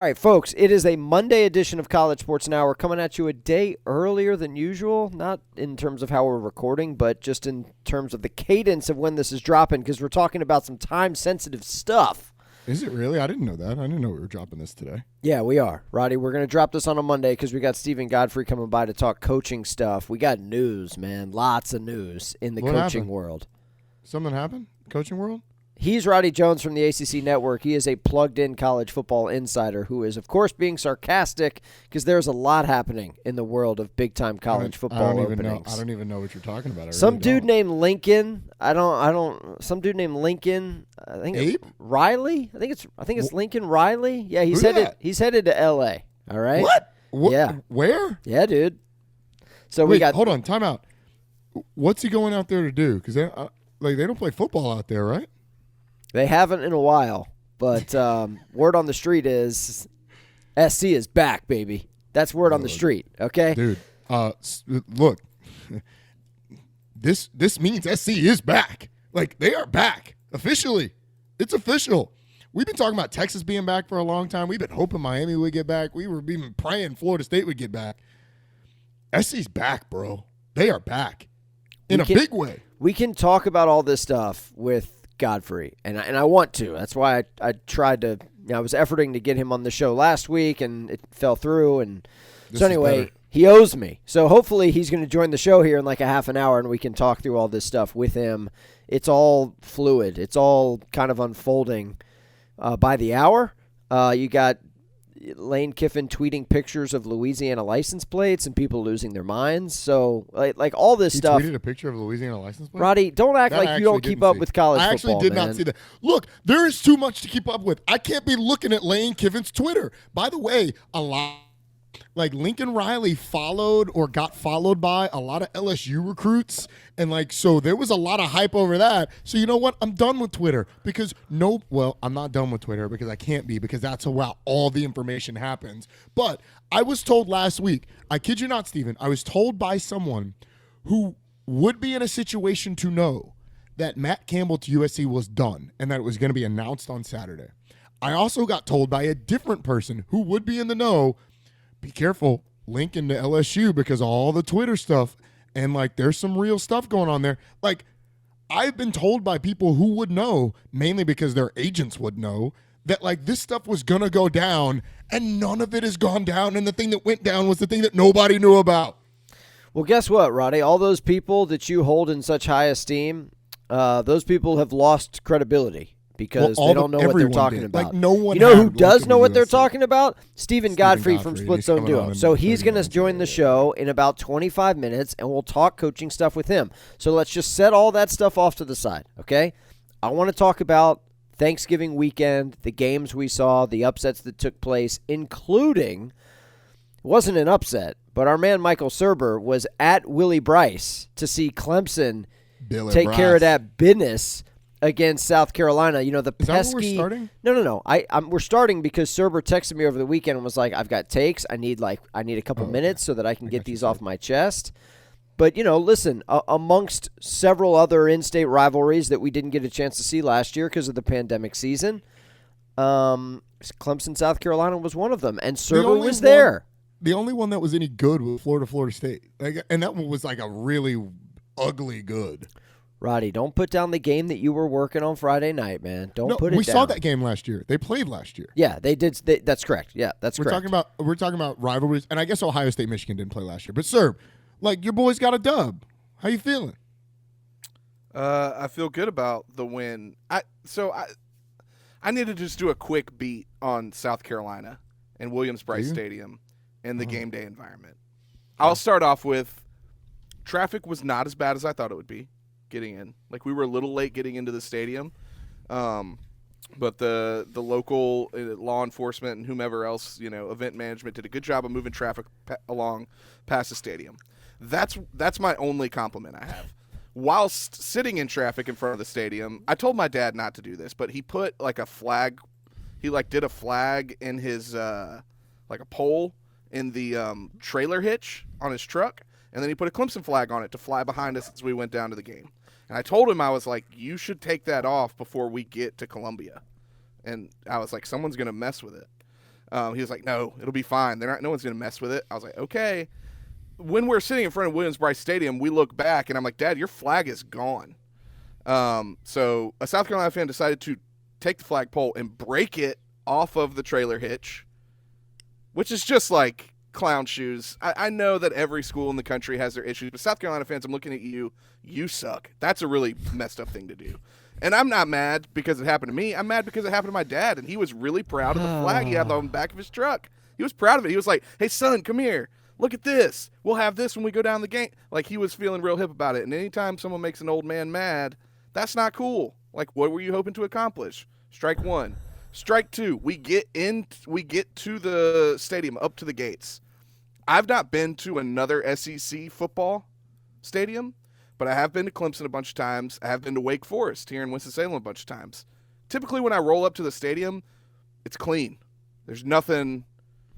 All right, folks, it is a Monday edition of College Sports Now. We're coming at you a day earlier than usual, not in terms of how we're recording, but just in terms of the cadence of when this is dropping, because we're talking about some time-sensitive stuff. Is it really? I didn't know that. I didn't know we were dropping this today. Yeah, we are. Roddy, we're going to drop this on a Monday because we got Steven Godfrey coming by to talk coaching stuff. We got news, man. Lots of news in the coaching world. Something happened? Coaching world? He's Roddy Jones from the ACC Network. He is a plugged-in college football insider who is, of course, being sarcastic because there's a lot happening in the world of big-time college football openings. I don't even know what you're talking about. Some dude named Lincoln. Some dude named Lincoln. I think it's Riley. I think it's Lincoln Riley. Yeah, he's headed to L.A. All right. What? Yeah. Where? Yeah, dude. So Wait, we got. Hold on. Time out. What's he going out there to do? Because they don't play football out there, right? They haven't in a while, but word on the street is SC is back, baby. That's word on the street, okay? Dude, look, this means SC is back. Like, they are back, officially. It's official. We've been talking about Texas being back for a long time. We've been hoping Miami would get back. We were even praying Florida State would get back. SC's back, bro. They are back in a big way. We can talk about all this stuff with Godfrey, and I want to. That's why I tried to. I was efforting to get him on the show last week, and it fell through. And so anyway, he owes me. So hopefully he's going to join the show here in like a half an hour, and we can talk through all this stuff with him. It's all fluid. It's all kind of unfolding by the hour. You got Lane Kiffin tweeting pictures of Louisiana license plates and people losing their minds. So, like all this stuff. He tweeted a picture of Louisiana license plate? Roddy, don't act like you don't keep up with college football, I actually did not see that. Look, there is too much to keep up with. I can't be looking at Lane Kiffin's Twitter. By the way, a lot like Lincoln Riley followed or got followed by a lot of LSU recruits. And so there was a lot of hype over that. So you know what? I'm done with Twitter I'm not done with Twitter because I can't be, because that's where all the information happens. But I was told last week, I kid you not, Steven, I was told by someone who would be in a situation to know that Matt Campbell to USC was done and that it was going to be announced on Saturday. I also got told by a different person who would be in the know, be careful, Lincoln to LSU because of all the Twitter stuff. And, there's some real stuff going on there. I've been told by people who would know, mainly because their agents would know, that, this stuff was going to go down, and none of it has gone down, and the thing that went down was the thing that nobody knew about. Well, guess what, Roddy? All those people that you hold in such high esteem, those people have lost credibility. Because they don't know what they're talking about. No one. You know who does know what they're talking about? Steven Godfrey from Split Zone Duo. So he's going to join the show in about 25 minutes, and we'll talk coaching stuff with him. So let's just set all that stuff off to the side, okay? I want to talk about Thanksgiving weekend, the games we saw, the upsets that took place, including, it wasn't an upset, but our man Michael Serber was at Willie-Brice to see Clemson take care of that business against South Carolina. You know, the pesky. Is that where we're starting? No. We're starting because Serber texted me over the weekend and was like, "I've got takes. I need a couple minutes so that I can get these off my chest." But listen, amongst several other in-state rivalries that we didn't get a chance to see last year because of the pandemic season, Clemson, South Carolina was one of them, and Serber was there. The only one that was any good was Florida State, and that one was a really ugly good. Roddy, don't put down the game that you were working on Friday night, man. Don't put it down. We saw that game last year. They played last year. Yeah, they did. That's correct. Yeah, that's correct. We're talking about rivalries, and I guess Ohio State, Michigan didn't play last year. But, sir, your boys got a dub. How you feeling? I feel good about the win. I need to just do a quick beat on South Carolina and Williams-Brice Stadium and the game day environment. I'll start off with traffic was not as bad as I thought it would be. Getting in, we were a little late getting into the stadium, but the local law enforcement and whomever else, event management did a good job of moving traffic along past the stadium. That's my only compliment I have. Whilst sitting in traffic in front of the stadium, I told my dad not to do this, but he put a flag. He did a flag in his a pole in the trailer hitch on his truck, and then he put a Clemson flag on it to fly behind us as we went down to the game. And I told him, I was like, you should take that off before we get to Columbia. And I was like, someone's going to mess with it. He was like, no, it'll be fine. No one's going to mess with it. I was like, okay. When we're sitting in front of Williams-Brice Stadium, we look back, and I'm like, Dad, your flag is gone. So a South Carolina fan decided to take the flagpole and break it off of the trailer hitch, which is just like clown shoes. I know that every school in the country has their issues, but South Carolina fans, I'm looking at you. You suck. That's a really messed up thing to do. And I'm not mad because it happened to me. I'm mad because it happened to my dad, and he was really proud of the flag he had on the back of his truck. He was proud of it. He was like, hey, son, come here. Look at this. We'll have this when we go down the game. Like, he was feeling real hip about it. And anytime someone makes an old man mad, that's not cool. Like, what were you hoping to accomplish? Strike one. Strike two. We get to the stadium, up to the gates. I've not been to another SEC football stadium, but I have been to Clemson a bunch of times. I have been to Wake Forest here in Winston-Salem a bunch of times. Typically, when I roll up to the stadium, it's clean. There's nothing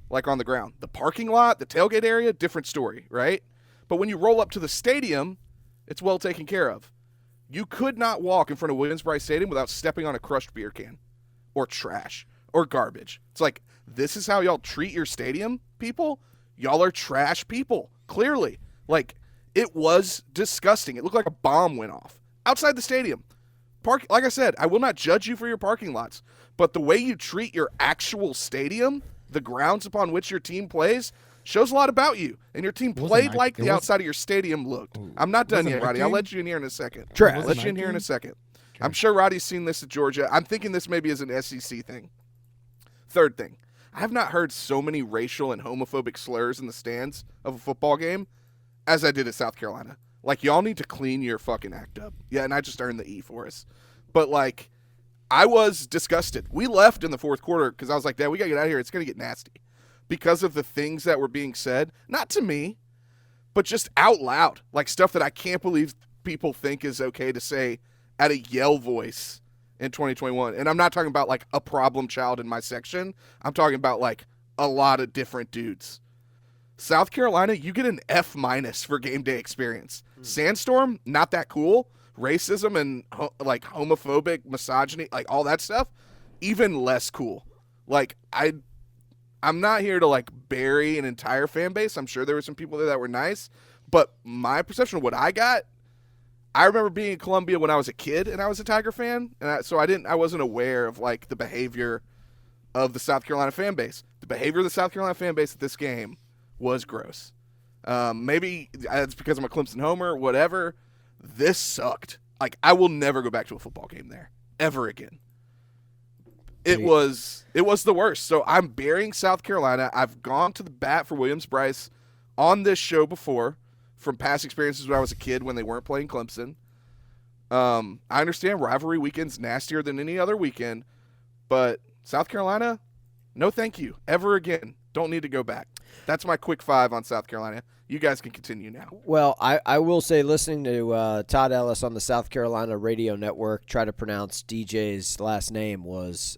like on the ground. The parking lot, the tailgate area, different story, right? But when you roll up to the stadium, it's well taken care of. You could not walk in front of Williams-Brice Stadium without stepping on a crushed beer can or trash or garbage. It's like, this is how y'all treat your stadium, people? Y'all are trash people, clearly. Like, it was disgusting. It looked like a bomb went off outside the stadium. Like I said, I will not judge you for your parking lots, but the way you treat your actual stadium, the grounds upon which your team plays, shows a lot about you. And your team played like the outside of your stadium looked. I'm not done yet, Roddy. I'll let you in here in a second. I'll let you in here in a second. Okay. I'm sure Roddy's seen this at Georgia. I'm thinking this maybe is an SEC thing. Third thing, I have not heard so many racial and homophobic slurs in the stands of a football game as I did at South Carolina. Like, y'all need to clean your fucking act up. Yeah, and I just earned the E for us. But, like, I was disgusted. We left in the fourth quarter because I was like, Dad, we got to get out of here. It's going to get nasty. Because of the things that were being said, not to me, but just out loud. Like, stuff that I can't believe people think is okay to say at a yell voice in 2021. And I'm not talking about, like, a problem child in my section. I'm talking about, like, a lot of different dudes. South Carolina, you get an F- for game day experience. Sandstorm, not that cool. Racism and like homophobic misogyny, like all that stuff, even less cool. Like, I'm not here to like bury an entire fan base. I'm sure there were some people there that were nice, but my perception of what I got, I remember being in Columbia when I was a kid and I was a Tiger fan, and I wasn't aware of like the behavior of the South Carolina fan base. The behavior of the South Carolina fan base at this game was gross. Maybe it's because I'm a Clemson homer, whatever. This sucked. Like, I will never go back to a football game there ever again. It was the worst. So I'm burying South Carolina. I've gone to the bat for Williams-Brice on this show before from past experiences when I was a kid when they weren't playing Clemson. I understand rivalry weekend's nastier than any other weekend, but South Carolina, no thank you. Ever again. Don't need to go back. That's my quick five on South Carolina. You guys can continue now. Well, I will say listening to Todd Ellis on the South Carolina radio network try to pronounce DJ's last name was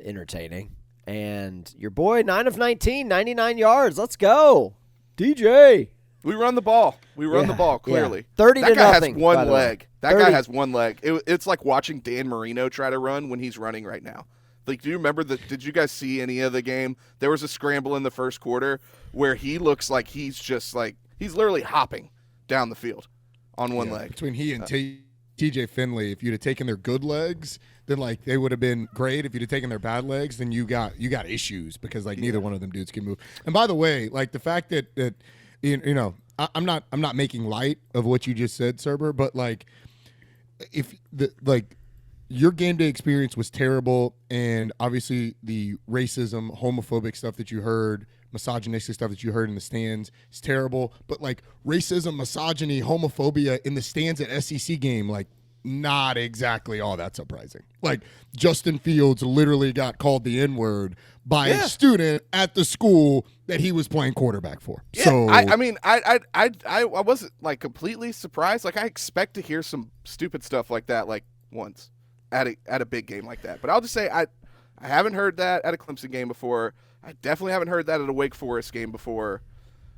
entertaining. And your boy, 9 of 19, 99 yards. Let's go. DJ. We run the ball. We run the ball, clearly. Yeah. 30 that to guy nothing, has one leg. That 30. guy has one leg. It's like watching Dan Marino try to run when he's running right now. Like, do you remember did you guys see any of the game? There was a scramble in the first quarter where he looks like he's just like, he's literally hopping down the field on one leg. Between he and TJ Finley, if you'd have taken their good legs, then like they would have been great. If you'd have taken their bad legs, then you got issues because like neither one of them dudes can move. And by the way, like the fact that you know, I'm not making light of what you just said, Serber, but like if your game day experience was terrible, and obviously the racism, homophobic stuff that you heard, misogynistic stuff that you heard in the stands is terrible. But like racism, misogyny, homophobia in the stands at SEC game, like not exactly all that surprising. Like Justin Fields literally got called the N-word by a student at the school that he was playing quarterback for. Yeah, so I mean, I wasn't like completely surprised. Like I expect to hear some stupid stuff like that like once at a big game like that. But I'll just say I haven't heard that at a Clemson game before. I definitely haven't heard that at a Wake Forest game before.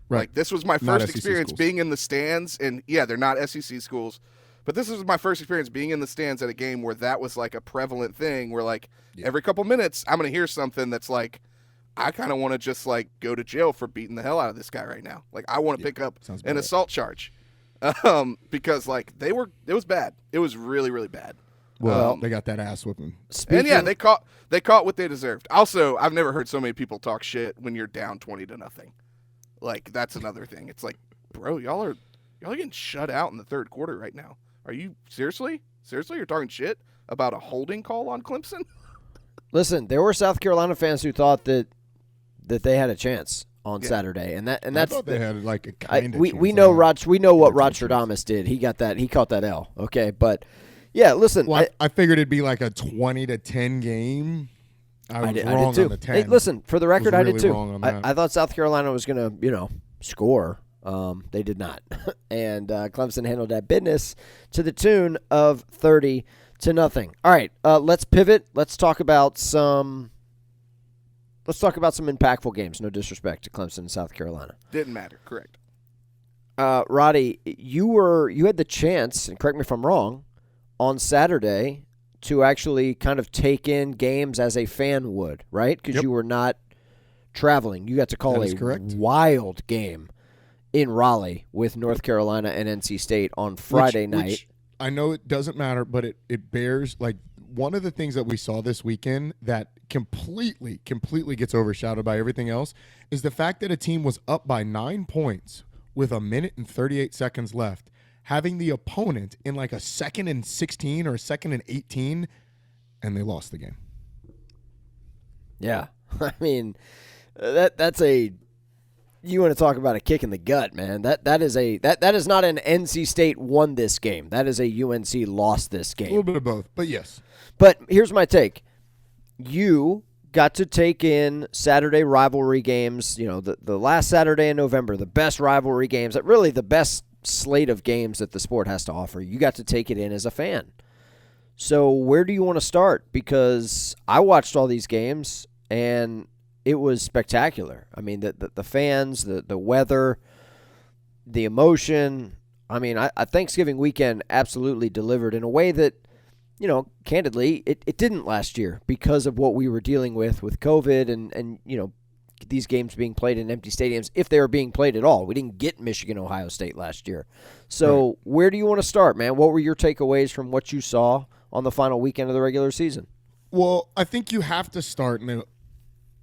Right. Like this was my first experience being in the stands, and yeah, they're not SEC schools, but this was my first experience being in the stands at a game where that was like a prevalent thing where like every couple minutes I'm going to hear something that's like I kind of want to just like go to jail for beating the hell out of this guy right now. Like I want to pick up an assault charge, because like it was bad. It was really, really bad. Well, they got that ass whipping. And yeah, they caught what they deserved. Also, I've never heard so many people talk shit when you're down 20-0. Like that's another thing. It's like, bro, y'all are getting shut out in the third quarter right now. Are you seriously you're talking shit about a holding call on Clemson? Listen, there were South Carolina fans who thought that they had a chance on Saturday, and that's I thought they had like a kind of. We know what Rodstradamus did. He caught that L. Okay, but yeah, listen. Well, I figured it'd be like a 20-10 game. I did too. On the 10. Hey, listen, for the record, really I did too. Wrong on that. I thought South Carolina was gonna score. They did not, and Clemson handled that business to the tune of 30-0. All right, let's pivot. Let's talk about some impactful games. No disrespect to Clemson and South Carolina. Didn't matter. Correct. Roddy, you had the chance, and correct me if I'm wrong, on Saturday to actually kind of take in games as a fan would, right? Because you were not traveling. You got to call a wild game in Raleigh with North Carolina and NC State on Friday night. Which I know it doesn't matter, but it bears, like, one of the things that we saw this weekend that completely gets overshadowed by everything else is the fact that a team was up by 9 points with 1 minute and 38 seconds left, having the opponent in like a 2nd and 16 or a 2nd and 18, and they lost the game. Yeah. I mean, that's a – you want to talk about a kick in the gut, man. That is not an NC State won this game. That is a UNC lost this game. A little bit of both, but yes. But here's my take. You got to take in Saturday rivalry games, the last Saturday in November, the best rivalry games, really the best slate of games that the sport has to offer. You got to take it in as a fan. So where do you want to start? Because I watched all these games, and it was spectacular. I mean, the fans, the weather, the emotion. I mean, I Thanksgiving weekend absolutely delivered in a way that, candidly, it didn't last year because of what we were dealing with COVID and these games being played in empty stadiums, if they were being played at all. We didn't get Michigan, Ohio State last year. So Where do you want to start, man? What were your takeaways from what you saw on the final weekend of the regular season? Well, I think you have to start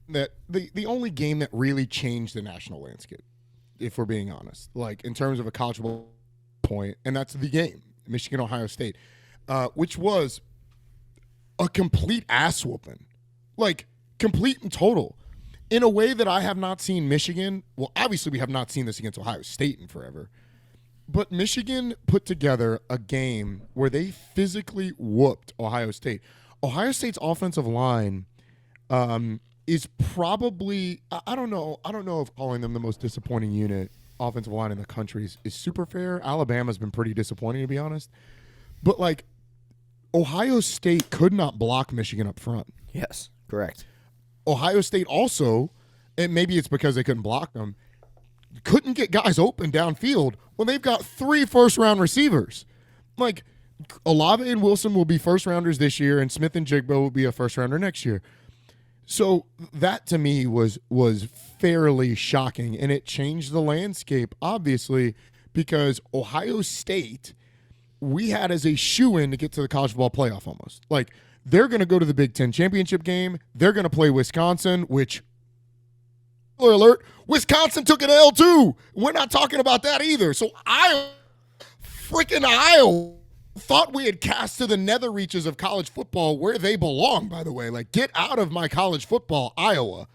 that the only game that really changed the national landscape, if we're being honest, like in terms of a college football point, and that's the game, Michigan, Ohio State, which was a complete ass whooping, like complete and total, in a way that I have not seen Michigan. Well, obviously we have not seen this against Ohio State in forever, but Michigan put together a game where they physically whooped Ohio State. Ohio State's offensive line is probably, I don't know if calling them the most disappointing unit offensive line in the country is super fair. Alabama's been pretty disappointing, to be honest. But, like, Ohio State could not block Michigan up front. Yes, correct. Ohio State also, and maybe it's because they couldn't block them, couldn't get guys open downfield when they've got 3 first-round receivers. Like, Olave and Wilson will be first-rounders this year, and Smith and Jigbo will be a first-rounder next year. So that, to me, was fairly shocking, and it changed the landscape, obviously, because Ohio State, we had as a shoo-in to get to the college football playoff almost. Like, they're going to go to the Big Ten championship game. They're going to play Wisconsin, which, spoiler alert, Wisconsin took an L too. We're not talking about that either. So Iowa thought we had cast to the nether reaches of college football where they belong, by the way. Like, get out of my college football. Iowa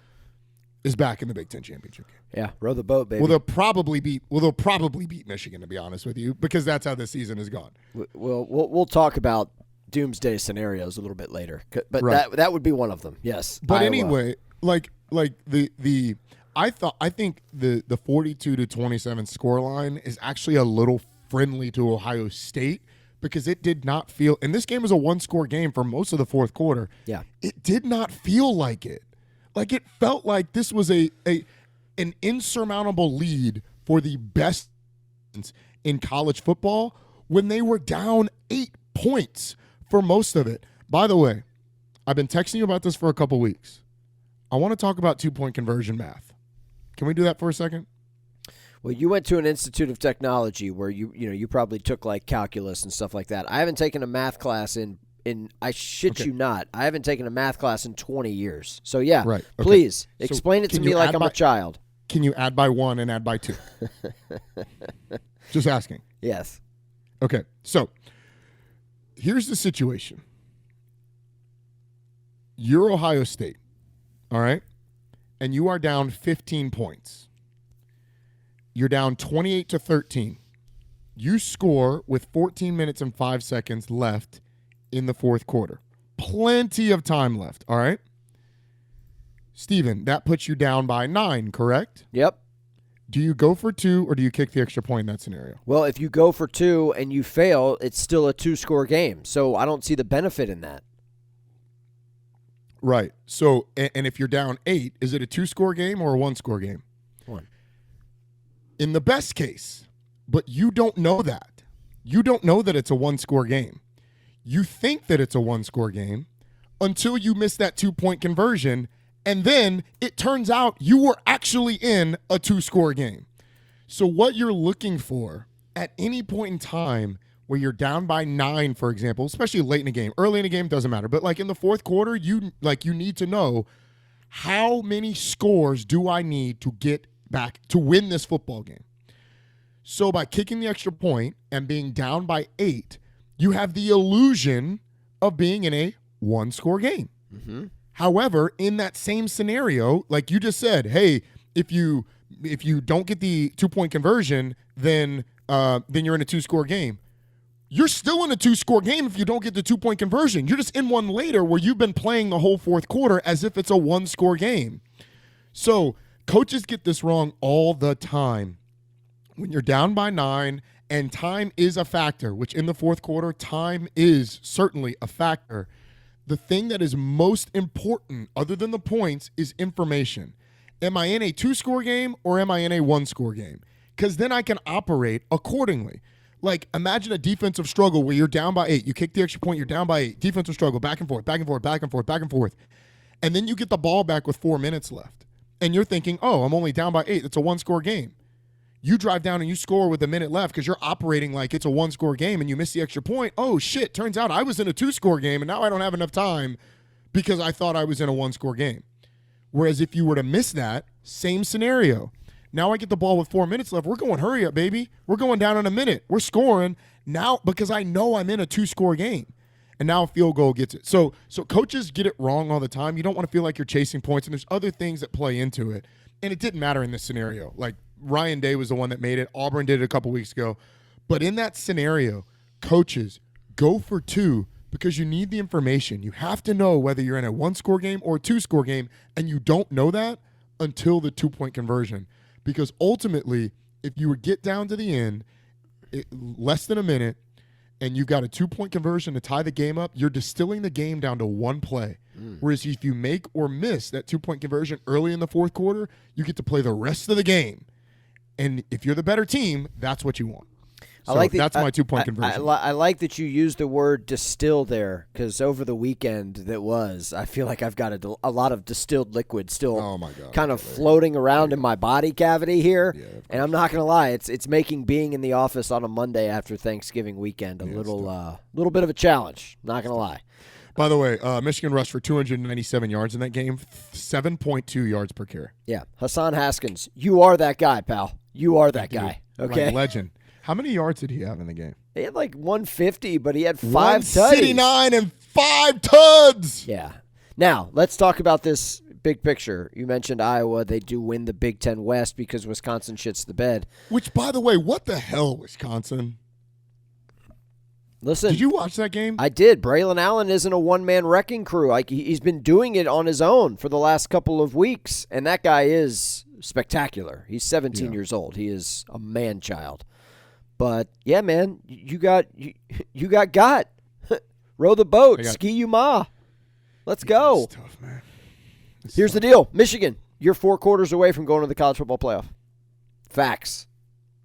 is back in the Big Ten championship game. Yeah, row the boat, baby. Well, they'll probably beat Michigan, to be honest with you, because that's how the season has gone. We'll talk about doomsday scenarios a little bit later, but that would be one of them. Yes. But Iowa. Anyway, I think the 42-27 scoreline is actually a little friendly to Ohio State, because it did not feel – and this game was a one-score game for most of the fourth quarter. Yeah. It did not feel like it. Like, it felt like this was an insurmountable lead for the best in college football when they were down 8 points for most of it. By the way, I've been texting you about this for a couple weeks. I want to talk about 2-point conversion math. Can we do that for a second? Well, you went to an institute of technology where you probably took like calculus and stuff like that. I haven't taken a math class in I shit you not. I haven't taken a math class in 20 years. So yeah, right. Okay. Please explain it to me like I'm a child. Can you add by 1 and add by 2? Just asking. Yes. Okay. So here's the situation. You're Ohio State, all right? And you are down 15 points. You're down 28-13. You score with 14 minutes and 5 seconds left in the fourth quarter. Plenty of time left, all right? Steven, that puts you down by 9, correct? Yep. Do you go for 2 or do you kick the extra point in that scenario? Well, if you go for 2 and you fail, it's still a 2-score game. So I don't see the benefit in that. Right. So, and if you're down 8, is it a 2-score game or a 1-score game? 1. In the best case, but you don't know that. You don't know that it's a 1-score game. You think that it's a 1-score game until you miss that 2-point conversion, and then it turns out you were actually in a 2-score game. So what you're looking for at any point in time where you're down by 9, for example, especially late in the game, early in the game doesn't matter, but like in the fourth quarter, you need to know how many scores do I need to get back to win this football game. So by kicking the extra point and being down by 8, you have the illusion of being in a 1-score game. Mm-hmm. However, in that same scenario, like you just said, hey, if you don't get the 2-point conversion, then you're in a 2-score game. You're still in a 2-score game if you don't get the 2-point conversion. You're just in one later where you've been playing the whole fourth quarter as if it's a 1-score game. So coaches get this wrong all the time. When you're down by 9 and time is a factor, which in the fourth quarter, time is certainly a factor. The thing that is most important, other than the points, is information. Am I in a 2-score game or am I in a 1-score game? Because then I can operate accordingly. Like, imagine a defensive struggle where you're down by 8. You kick the extra point, you're down by 8. Defensive struggle, back and forth, back and forth, back and forth, back and forth. And then you get the ball back with 4 minutes left. And you're thinking, oh, I'm only down by 8. It's a 1-score game. You drive down and you score with a minute left because you're operating like it's a 1-score game and you miss the extra point. Oh, shit, turns out I was in a 2-score game and now I don't have enough time because I thought I was in a 1-score game. Whereas if you were to miss that, same scenario. Now I get the ball with 4 minutes left. We're going hurry up, baby. We're going down in a minute. We're scoring now because I know I'm in a 2-score game. And now a field goal gets it. So coaches get it wrong all the time. You don't want to feel like you're chasing points, and there's other things that play into it. And it didn't matter in this scenario. Like, Ryan Day was the one that made it. Auburn did it a couple weeks ago. But in that scenario, coaches, go for 2 because you need the information. You have to know whether you're in a 1-score game or a 2-score game, and you don't know that until the 2-point conversion. Because ultimately, if you would get down to the end, less than a minute, and you've got a 2-point conversion to tie the game up, you're distilling the game down to one play. Whereas if you make or miss that 2-point conversion early in the fourth quarter, you get to play the rest of the game. And if you're the better team, that's what you want. So that's my 2-point conversion. I like that you used the word distill there because over the weekend I feel like I've got a lot of distilled liquid still kind of floating around in my body cavity here. Yeah, and I'm not going to lie, it's making being in the office on a Monday after Thanksgiving weekend a little bit of a challenge. Not going to lie. By the way, Michigan rushed for 297 yards in that game, 7.2 yards per carry. Yeah. Hassan Haskins, you are that guy, pal. You are that guy. Okay. Like legend. How many yards did he have in the game? He had like 150, but he had 5 tutties. 169 and 5 tuds. Yeah. Now, let's talk about this big picture. You mentioned Iowa. They do win the Big Ten West because Wisconsin shits the bed. Which, by the way, what the hell, Wisconsin? Listen. Did you watch that game? I did. Braylon Allen isn't a one-man wrecking crew. He's been doing it on his own for the last couple of weeks, and that guy is spectacular. He's 17 years old. He is a man-child. But, yeah, man, you got. Row the boat. Ski you ma. Let's go. It's tough, man. Here's the deal. Michigan, you're 4 quarters away from going to the college football playoff. Facts.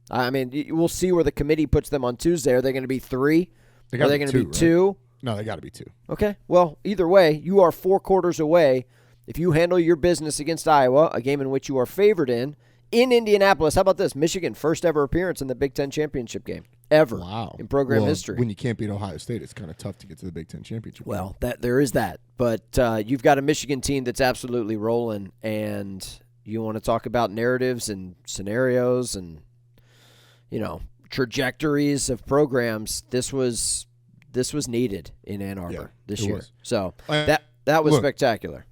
I mean, we'll see where the committee puts them on Tuesday. Are they going to be 3? Are they going to be 2? No, they got to be 2. Okay. Well, either way, you are 4 quarters away. If you handle your business against Iowa, a game in which you are favored in Indianapolis, how about this? Michigan, first ever appearance in the Big Ten championship game ever in program history. When you can't beat Ohio State, it's kind of tough to get to the Big Ten championship. Well, there is that. But you've got a Michigan team that's absolutely rolling, and you want to talk about narratives and scenarios and, trajectories of programs. This was needed in Ann Arbor this year. Was. So that was spectacular.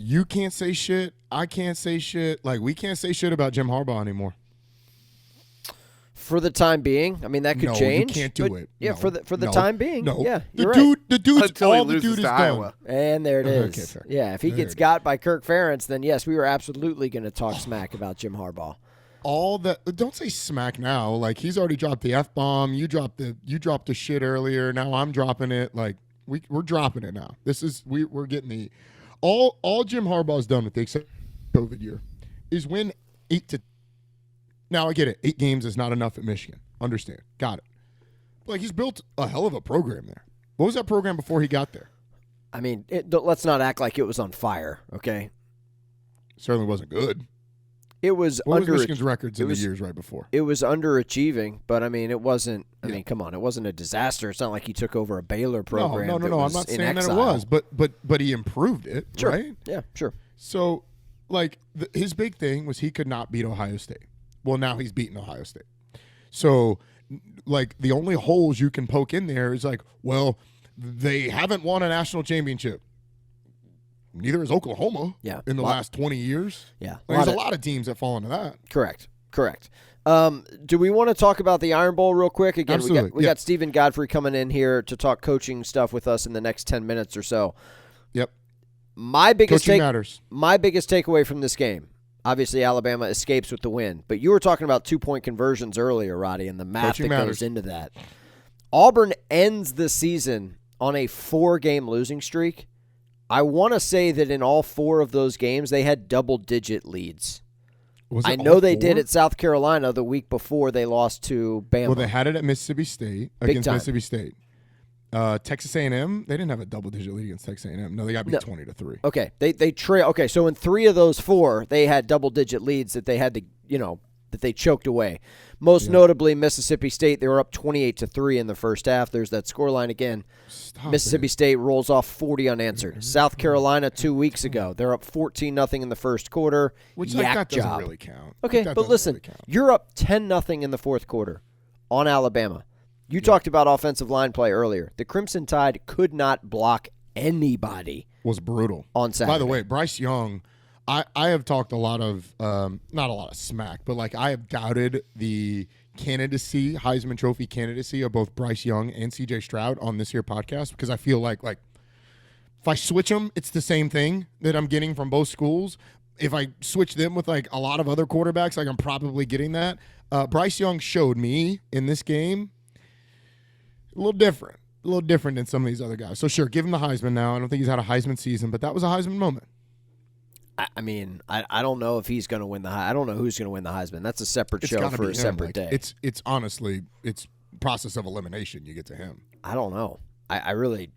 You can't say shit. I can't say shit. Like, we can't say shit about Jim Harbaugh anymore. For the time being, I mean, that could change. You can't do it. Yeah, for the time being. No. Yeah, the dude's until all he the dude loses is to done. Iowa. And there it is. Okay, fair. Yeah, if he gets got by Kirk Ferentz, then yes, we were absolutely going to talk smack about Jim Harbaugh. Don't say smack now. Like, he's already dropped the F-bomb. You dropped the shit earlier. Now I'm dropping it. Like, we're dropping it now. We're getting the all Jim Harbaugh's done with the exception of COVID year is win 8 to. Now I get it. 8 games is not enough at Michigan. Understand. Got it. Like, he's built a hell of a program there. What was that program before he got there? I mean, let's not act like it was on fire, okay? Certainly wasn't good. It was What was Michigan's records in the years right before? It was underachieving, but I mean, it wasn't. I mean, come on, it wasn't a disaster. It's not like he took over a Baylor program. No. I'm not saying that it was, but he improved it, sure. right? Yeah, sure. So, like, his big thing was he could not beat Ohio State. Well, now he's beaten Ohio State. So, like, the only holes you can poke in there is like, well, they haven't won a national championship. Neither has Oklahoma in the last 20 years. Yeah. There's a lot of teams that fall into that. Correct. Do we want to talk about the Iron Bowl real quick? Again, Absolutely. we got Steven Godfrey coming in here to talk coaching stuff with us in the next 10 minutes or so. Yep. My biggest matters. My biggest takeaway from this game, obviously Alabama escapes with the win, but you were talking about 2-point conversions earlier, Roddy, and the math that goes into that. Auburn ends the season on a 4-game losing streak. I want to say that in all 4 of those games, they had double-digit leads. I know they did at South Carolina the week before they lost to Bama. Well, they had it at Mississippi State against Mississippi State. Texas A&M, they didn't have a double-digit lead against Texas A&M. No, they got beat 20-3. Okay, they trail. Okay, so in 3 of those 4, they had double-digit leads that they had to, that they choked away. Most notably, Mississippi State, they were up 28-3 in the first half. There's that scoreline again. Mississippi State rolls off 40 unanswered. South Carolina 2 weeks ago, they're up 14-0 in the first quarter. Which that doesn't really count. Okay, but listen, you're up 10-0 in the fourth quarter on Alabama. You talked about offensive line play earlier. The Crimson Tide could not block anybody. Was brutal on Saturday. By the way, Bryce Young, I have talked a lot of, not a lot of smack, but like I have doubted the candidacy, Heisman Trophy candidacy of both Bryce Young and C.J. Stroud on this here podcast because I feel like if I switch them, it's the same thing that I'm getting from both schools. If I switch them with like a lot of other quarterbacks, like I'm probably getting that. Bryce Young showed me in this game a little different than some of these other guys. So sure, give him the Heisman now. I don't think he's had a Heisman season, but that was a Heisman moment. I mean, I don't know if he's going to win I don't know who's going to win the Heisman. That's a separate show for a separate day. It's honestly, it's process of elimination. You get to him. I don't know. I really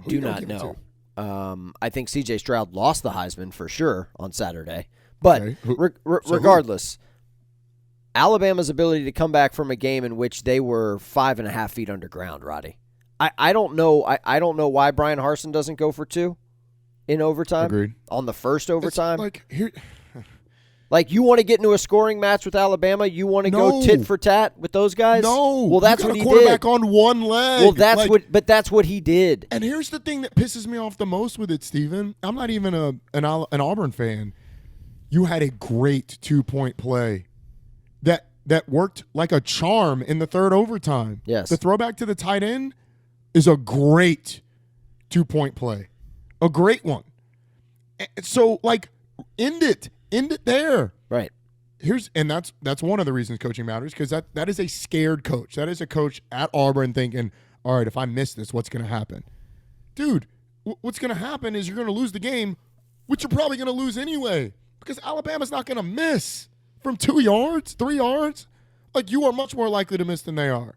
do not know. I think C.J. Stroud lost the Heisman for sure on Saturday. But regardless, Alabama's ability to come back from a game in which they were 5.5 feet underground, Roddy. I don't know. I don't know why Brian Harsin doesn't go for 2. In overtime? Agreed. On the first overtime? It's like you want to get into a scoring match with Alabama? You want to go tit for tat with those guys? No. Well, that's what he did. Quarterback on one leg. Well, that's what he did. And here's the thing that pisses me off the most with it, Steven. I'm not even an Auburn fan. You had a great 2-point play that worked like a charm in the third overtime. Yes. The throwback to the tight end is a great 2-point play. A great one. So, end it there. Right. That's one of the reasons coaching matters because that is a scared coach. That is a coach at Auburn thinking, all right, if I miss this, what's going to happen? Dude, what's going to happen is you're going to lose the game, which you're probably going to lose anyway because Alabama's not going to miss from 2 yards, 3 yards. Like, you are much more likely to miss than they are.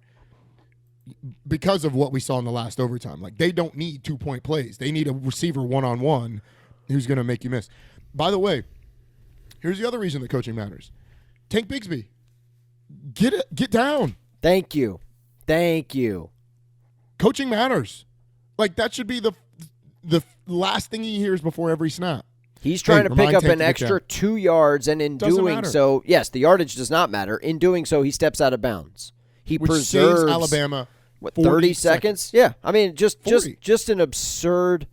Because of what we saw in the last overtime. Like, they don't need 2-point plays. They need a receiver one-on-one who's going to make you miss. By the way, here's the other reason that coaching matters. Tank Bigsby, get down. Thank you. Coaching matters. Like, that should be the last thing he hears before every snap. He's trying to pick up an extra 2 yards, and in doing so, yes, the yardage does not matter. In doing so, he steps out of bounds. He preserves saves Alabama 30 seconds? Yeah. I mean, just an absurd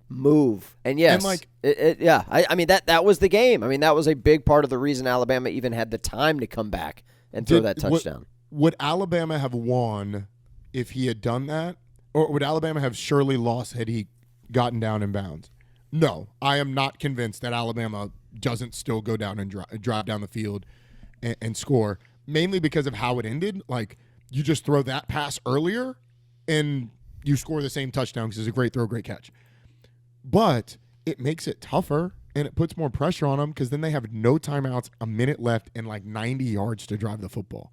move. And yes, I mean, that was the game. I mean, that was a big part of the reason Alabama even had the time to come back and throw that touchdown. Would Alabama have won if he had done that? Or would Alabama have surely lost had he gotten down in bounds? No, I am not convinced that Alabama doesn't still go down and drive down the field and score, mainly because of how it ended. Like, you just throw that pass earlier and you score the same touchdown because it's a great throw, great catch. But it makes it tougher and it puts more pressure on them because then they have no timeouts, a minute left, and like 90 yards to drive the football.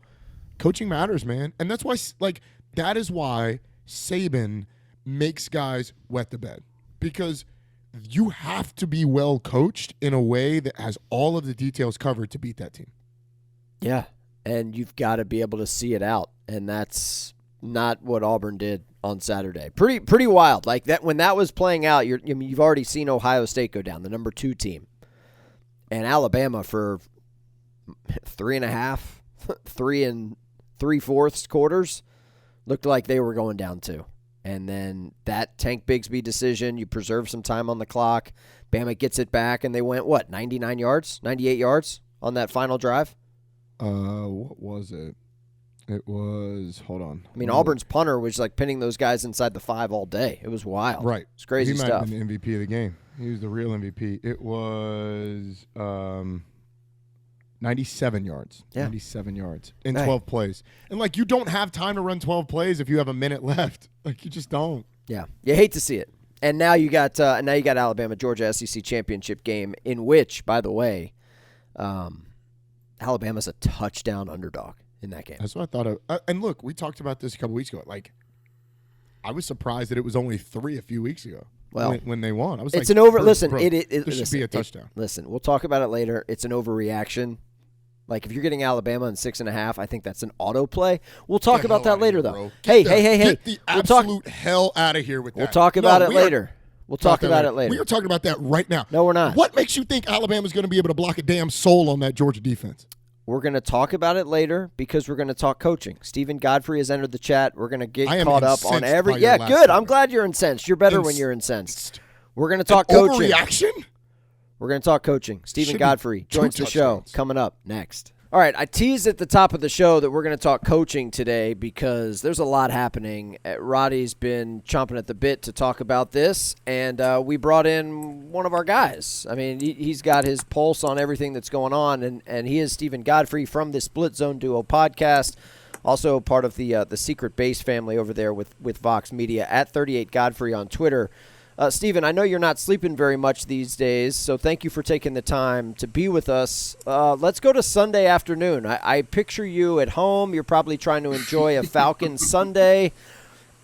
Coaching matters, man. And that's why, that is why Saban makes guys wet the bed, because you have to be well coached in a way that has all of the details covered to beat that team. Yeah, and you've got to be able to see it out, and that's not what Auburn did on Saturday. Pretty wild. Like that when that was playing out. You've already seen Ohio State go down, the number 2 team, and Alabama for 3.5, 3 3/4 quarters looked like they were going down too. And then that Tank Bigsby decision, you preserve some time on the clock. Bama gets it back, and they went, 99 yards, 98 yards on that final drive? What was it? It was, hold on. I mean, Auburn's punter was like pinning those guys inside the 5 all day. It was wild. Right. It's crazy stuff. He might have been the MVP of the game. He was the real MVP. It was 97 yards. Yeah. 97 yards in 12 plays. And, you don't have time to run 12 plays if you have a minute left. You just don't. Yeah. You hate to see it. And now you got Alabama-Georgia SEC championship game, in which, by the way, Alabama's a touchdown underdog in that game. That's what I thought of. And look, we talked about this a couple weeks ago. I was surprised that it was only 3 a few weeks ago. Well, when they won, I was it's an over. Listen, this should be a touchdown. Listen, we'll talk about it later. It's an overreaction. If you're getting Alabama in 6.5, I think that's an auto play. We'll talk about that later, though. Hey. Get the absolute hell out of here with that. We'll talk about it later. We'll talk about it later. We are talking about that right now. No, we're not. What makes you think Alabama's going to be able to block a damn soul on that Georgia defense? We're going to talk about it later because we're going to talk coaching. Steven Godfrey has entered the chat. We're going to get caught up on every. Yeah, good. I'm glad you're incensed. You're better when you're incensed. We're going to talk coaching. Overreaction? We're going to talk coaching. Steven Godfrey joins the show coming up next. All right, I teased at the top of the show that we're going to talk coaching today because there's a lot happening. Roddy's been chomping at the bit to talk about this, and we brought in one of our guys. I mean, he's got his pulse on everything that's going on, and he is Steven Godfrey from the Split Zone Duo podcast, also part of the Secret Base family over there with Vox Media, at 38 Godfrey on Twitter. Steven, I know you're not sleeping very much these days, so thank you for taking the time to be with us. Let's go to Sunday afternoon. I picture you at home. You're probably trying to enjoy a Falcons Sunday,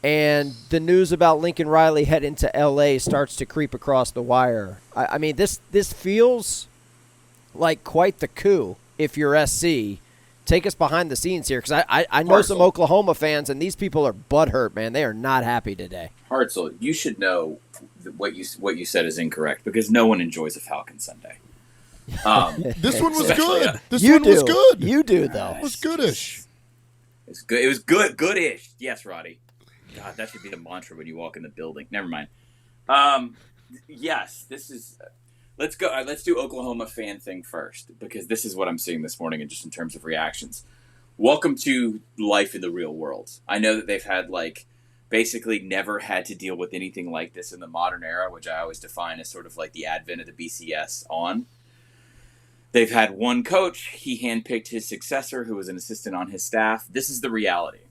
and the news about Lincoln Riley heading to L.A. starts to creep across the wire. I mean, this feels like quite the coup if you're SC. Take us behind the scenes here, because I know some Oklahoma fans, and these people are butthurt, man. They are not happy today. Hartzell, you should know what you said is incorrect, because no one enjoys a Falcon Sunday. This one was good. Was good. You do, though. It was goodish. It's good. It was good. Goodish. Yes, Roddy. God, that should be the mantra when you walk in the building. Never mind. Yes, this is. Let's go. Let's do Oklahoma fan thing first, because this is what I'm seeing this morning, and just in terms of reactions. Welcome to life in the real world. I know that they've had basically never had to deal with anything like this in the modern era, which I always define as sort of like the advent of the BCS on. They've had one coach. He handpicked his successor, who was an assistant on his staff. This is the reality.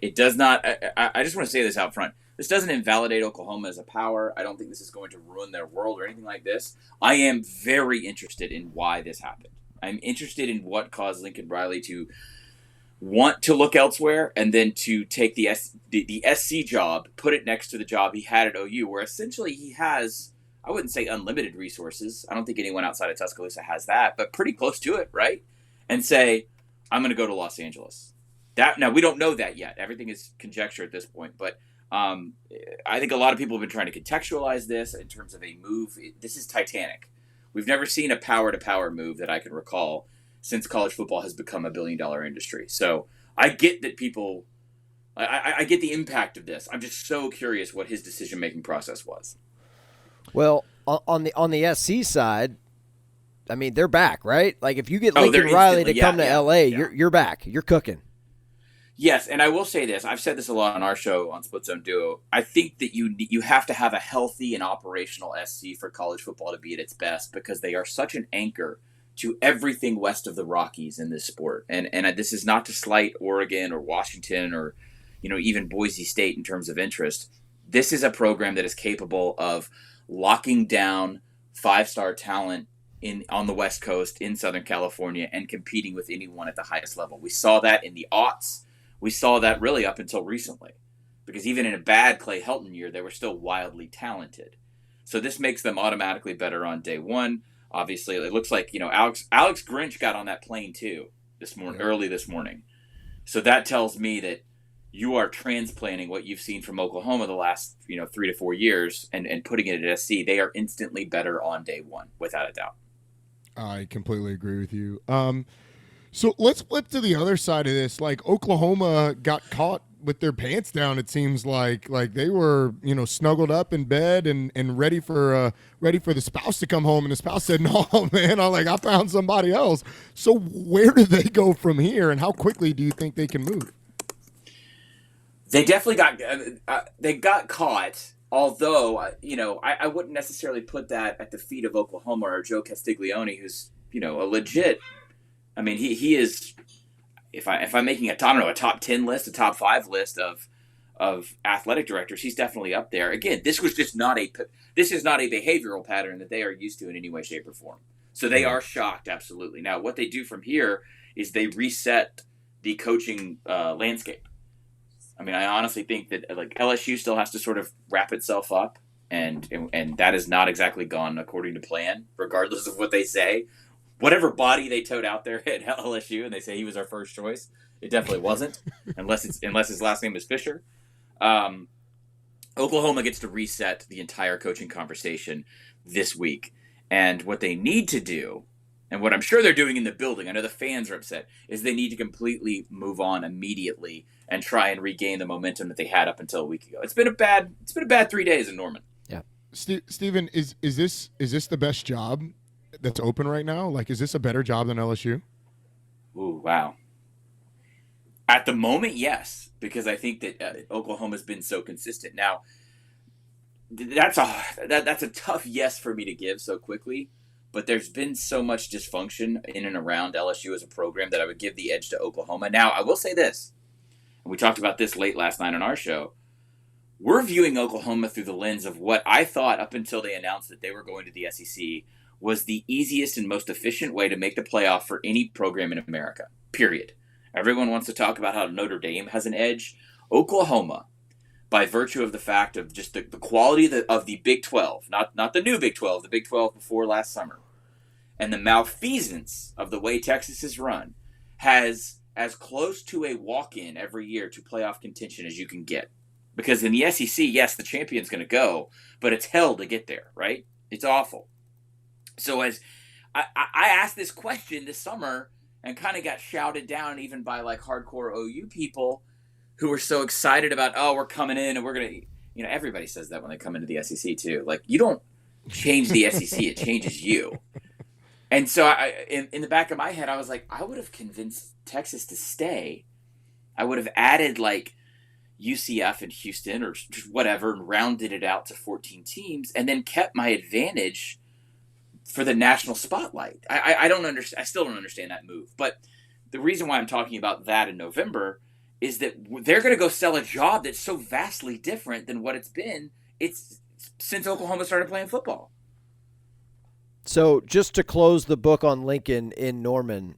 It does not. I just want to say this out front. This doesn't invalidate Oklahoma as a power. I don't think this is going to ruin their world or anything like this. I am very interested in why this happened. I'm interested in what caused Lincoln Riley to want to look elsewhere, and then to take the SC job, put it next to the job he had at OU, where essentially he has, I wouldn't say unlimited resources. I don't think anyone outside of Tuscaloosa has that, but pretty close to it, right? And say, I'm going to go to Los Angeles. Now, we don't know that yet. Everything is conjecture at this point, but I think a lot of people have been trying to contextualize this in terms of a move. This is Titanic. We've never seen a power-to-power move that I can recall since college football has become a billion-dollar industry. So I get that people – I get the impact of this. I'm just so curious what his decision-making process was. Well, on the SC side, I mean, they're back, right? Like, if you get Lincoln Riley to come to LA, you're back. You're cooking. Yes, and I will say this. I've said this a lot on our show on Split Zone Duo. I think that you have to have a healthy and operational SC for college football to be at its best, because they are such an anchor to everything west of the Rockies in this sport. And this is not to slight Oregon or Washington or even Boise State in terms of interest. This is a program that is capable of locking down 5-star talent on the West Coast, in Southern California, and competing with anyone at the highest level. We saw that in the aughts. We saw that really up until recently, because even in a bad Clay Helton year, they were still wildly talented. So this makes them automatically better on day one. Obviously, it looks like Alex Grinch got on that plane too early this morning. So that tells me that you are transplanting what you've seen from Oklahoma the last 3 to 4 years and putting it at SC. They are instantly better on day one, without a doubt. I completely agree with you. So let's flip to the other side of this. Like, Oklahoma got caught with their pants down. It seems like they were, snuggled up in bed and ready for the spouse to come home. And the spouse said, "No, man, I found somebody else." So where do they go from here, and how quickly do you think they can move? They definitely got caught. Although, I wouldn't necessarily put that at the feet of Oklahoma or Joe Castiglione, who's, a legit. I mean, he is. If I'm making a top 10 list, a top 5 list of athletic directors, he's definitely up there. Again, this is not a behavioral pattern that they are used to in any way, shape, or form. So they are shocked, absolutely. Now, what they do from here is they reset the coaching landscape. I mean, I honestly think that LSU still has to sort of wrap itself up, and that has not exactly gone according to plan, regardless of what they say. Whatever body they towed out there at LSU, and they say he was our first choice, it definitely wasn't, unless his last name is Fisher. Oklahoma gets to reset the entire coaching conversation this week, and what they need to do, and what I'm sure they're doing in the building, I know the fans are upset, is they need to completely move on immediately and try and regain the momentum that they had up until a week ago. It's been a bad 3 days in Norman. Yeah, Steven, is this the best job that's open right now? Like, is this a better job than LSU? Ooh, wow. At the moment, yes, because I think that Oklahoma's been so consistent. Now, that's a tough yes for me to give so quickly, but there's been so much dysfunction in and around LSU as a program that I would give the edge to Oklahoma. Now, I will say this, and we talked about this late last night on our show. We're viewing Oklahoma through the lens of what I thought up until they announced that they were going to the SEC was the easiest and most efficient way to make the playoff for any program in America, period. Everyone wants to talk about how Notre Dame has an edge. Oklahoma, by virtue of the fact of just the quality of the Big 12, not the new Big 12, the Big 12 before last summer, and the malfeasance of the way Texas is run, has as close to a walk-in every year to playoff contention as you can get. Because in the SEC, yes, the champion's going to go, but it's hell to get there, right? It's awful. So as I asked this question this summer and kind of got shouted down even by hardcore OU people who were so excited about, oh, we're coming in and we're going to, everybody says that when they come into the SEC too. You don't change the SEC, it changes you. And so in the back of my head, I was like, I would have convinced Texas to stay. I would have added UCF and Houston or just whatever and rounded it out to 14 teams and then kept my advantage for the national spotlight. I don't understand. I still don't understand that move. But the reason why I'm talking about that in November is that they're going to go sell a job that's so vastly different than what it's been. It's since Oklahoma started playing football. So just to close the book on Lincoln in Norman,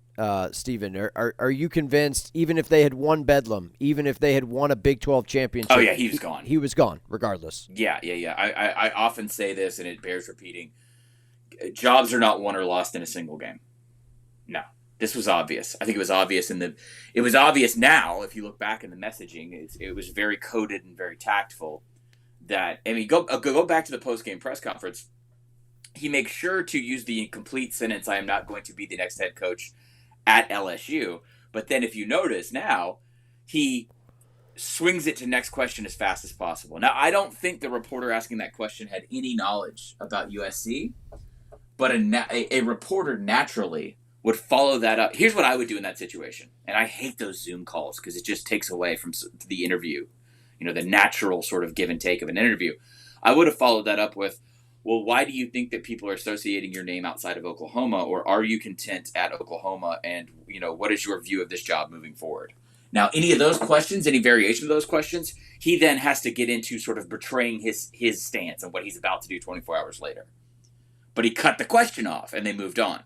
Steven? Are you convinced, even if they had won Bedlam, even if they had won a Big 12 championship? Oh, yeah, he was gone. He was gone, regardless. Yeah. I often say this, and it bears repeating. Jobs are not won or lost in a single game. No. This was obvious. I think it was obvious it was obvious now, if you look back in the messaging, it was very coded and very tactful. That, I mean, go back to the post-game press conference. He makes sure to use the complete sentence, I am not going to be the next head coach at LSU. But then if you notice now, he swings it to next question as fast as possible. Now, I don't think the reporter asking that question had any knowledge about USC, but a reporter naturally would follow that up. Here's what I would do in that situation. And I hate those Zoom calls because it just takes away from the interview, the natural sort of give and take of an interview. I would have followed that up with, well, why do you think that people are associating your name outside of Oklahoma, or are you content at Oklahoma? And, what is your view of this job moving forward? Now, any of those questions, any variation of those questions, he then has to get into sort of betraying his stance and what he's about to do 24 hours later. But he cut the question off and they moved on.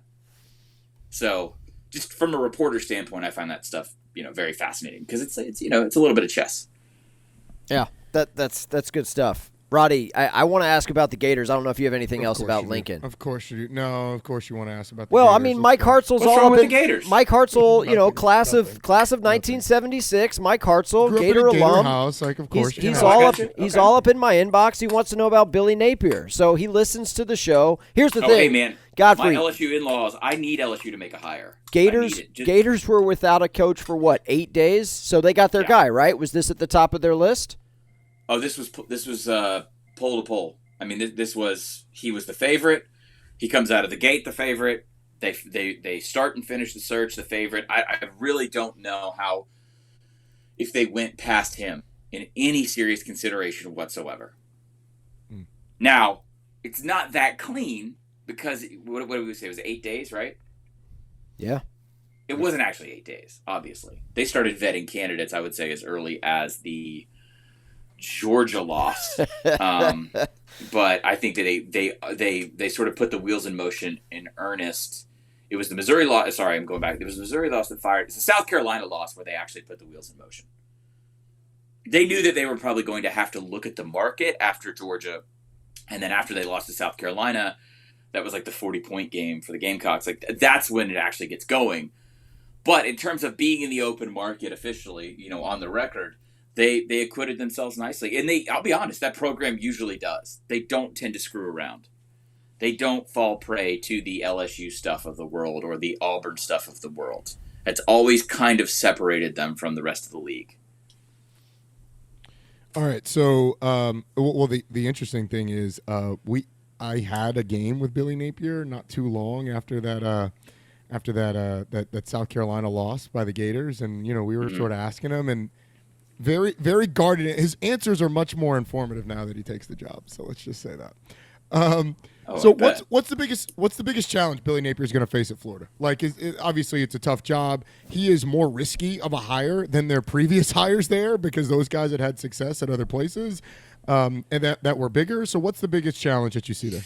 So just from a reporter standpoint, I find that stuff, very fascinating because it's a little bit of chess. Yeah, that's good stuff. Roddy, I want to ask about the Gators. I don't know if you have anything else about Lincoln. Of course you do. No, of course you want to ask about the Gators. Gators. I mean, Mike Hartzell's What's all wrong up with in the Gators? Mike Hartzell, class of 1976. Mike Hartzell, Gator alum. House, of course. He's all up in my inbox. He wants to know about Billy Napier, so he listens to the show. Here's the thing, hey man, Godfrey. My LSU in-laws. I need LSU to make a hire. Gators were without a coach for 8 days, so they got their guy right. Was this at the top of their list? Oh, this was poll to poll. I mean, he was the favorite. He comes out of the gate the favorite. They start and finish the search the favorite. I really don't know how, if they went past him in any serious consideration whatsoever. Now, it's not that clean because what did we say? It was 8 days, right? Yeah. It wasn't actually 8 days, obviously. They started vetting candidates, I would say, as early as the Georgia loss. But I think that they sort of put the wheels in motion in earnest. It was the Missouri loss. Sorry, I'm going back. It was the Missouri loss that fired. It's the South Carolina loss where they actually put the wheels in motion. They knew that they were probably going to have to look at the market after Georgia. And then after they lost to South Carolina, that was like the 40-point game for the Gamecocks. Like, that's when it actually gets going. But in terms of being in the open market officially, on the record, They acquitted themselves nicely. And I'll be honest, that program usually does. They don't tend to screw around. They don't fall prey to the LSU stuff of the world or the Auburn stuff of the world. It's always kind of separated them from the rest of the league. All right. So, the interesting thing is I had a game with Billy Napier not too long after that South Carolina loss by the Gators. And, we were sort of asking him, and very, very guarded. His answers are much more informative now that he takes the job. So let's just say that. What's the biggest challenge Billy Napier is going to face at Florida? Obviously it's a tough job. He is more risky of a hire than their previous hires there because those guys had success at other places, and that were bigger. So what's the biggest challenge that you see there?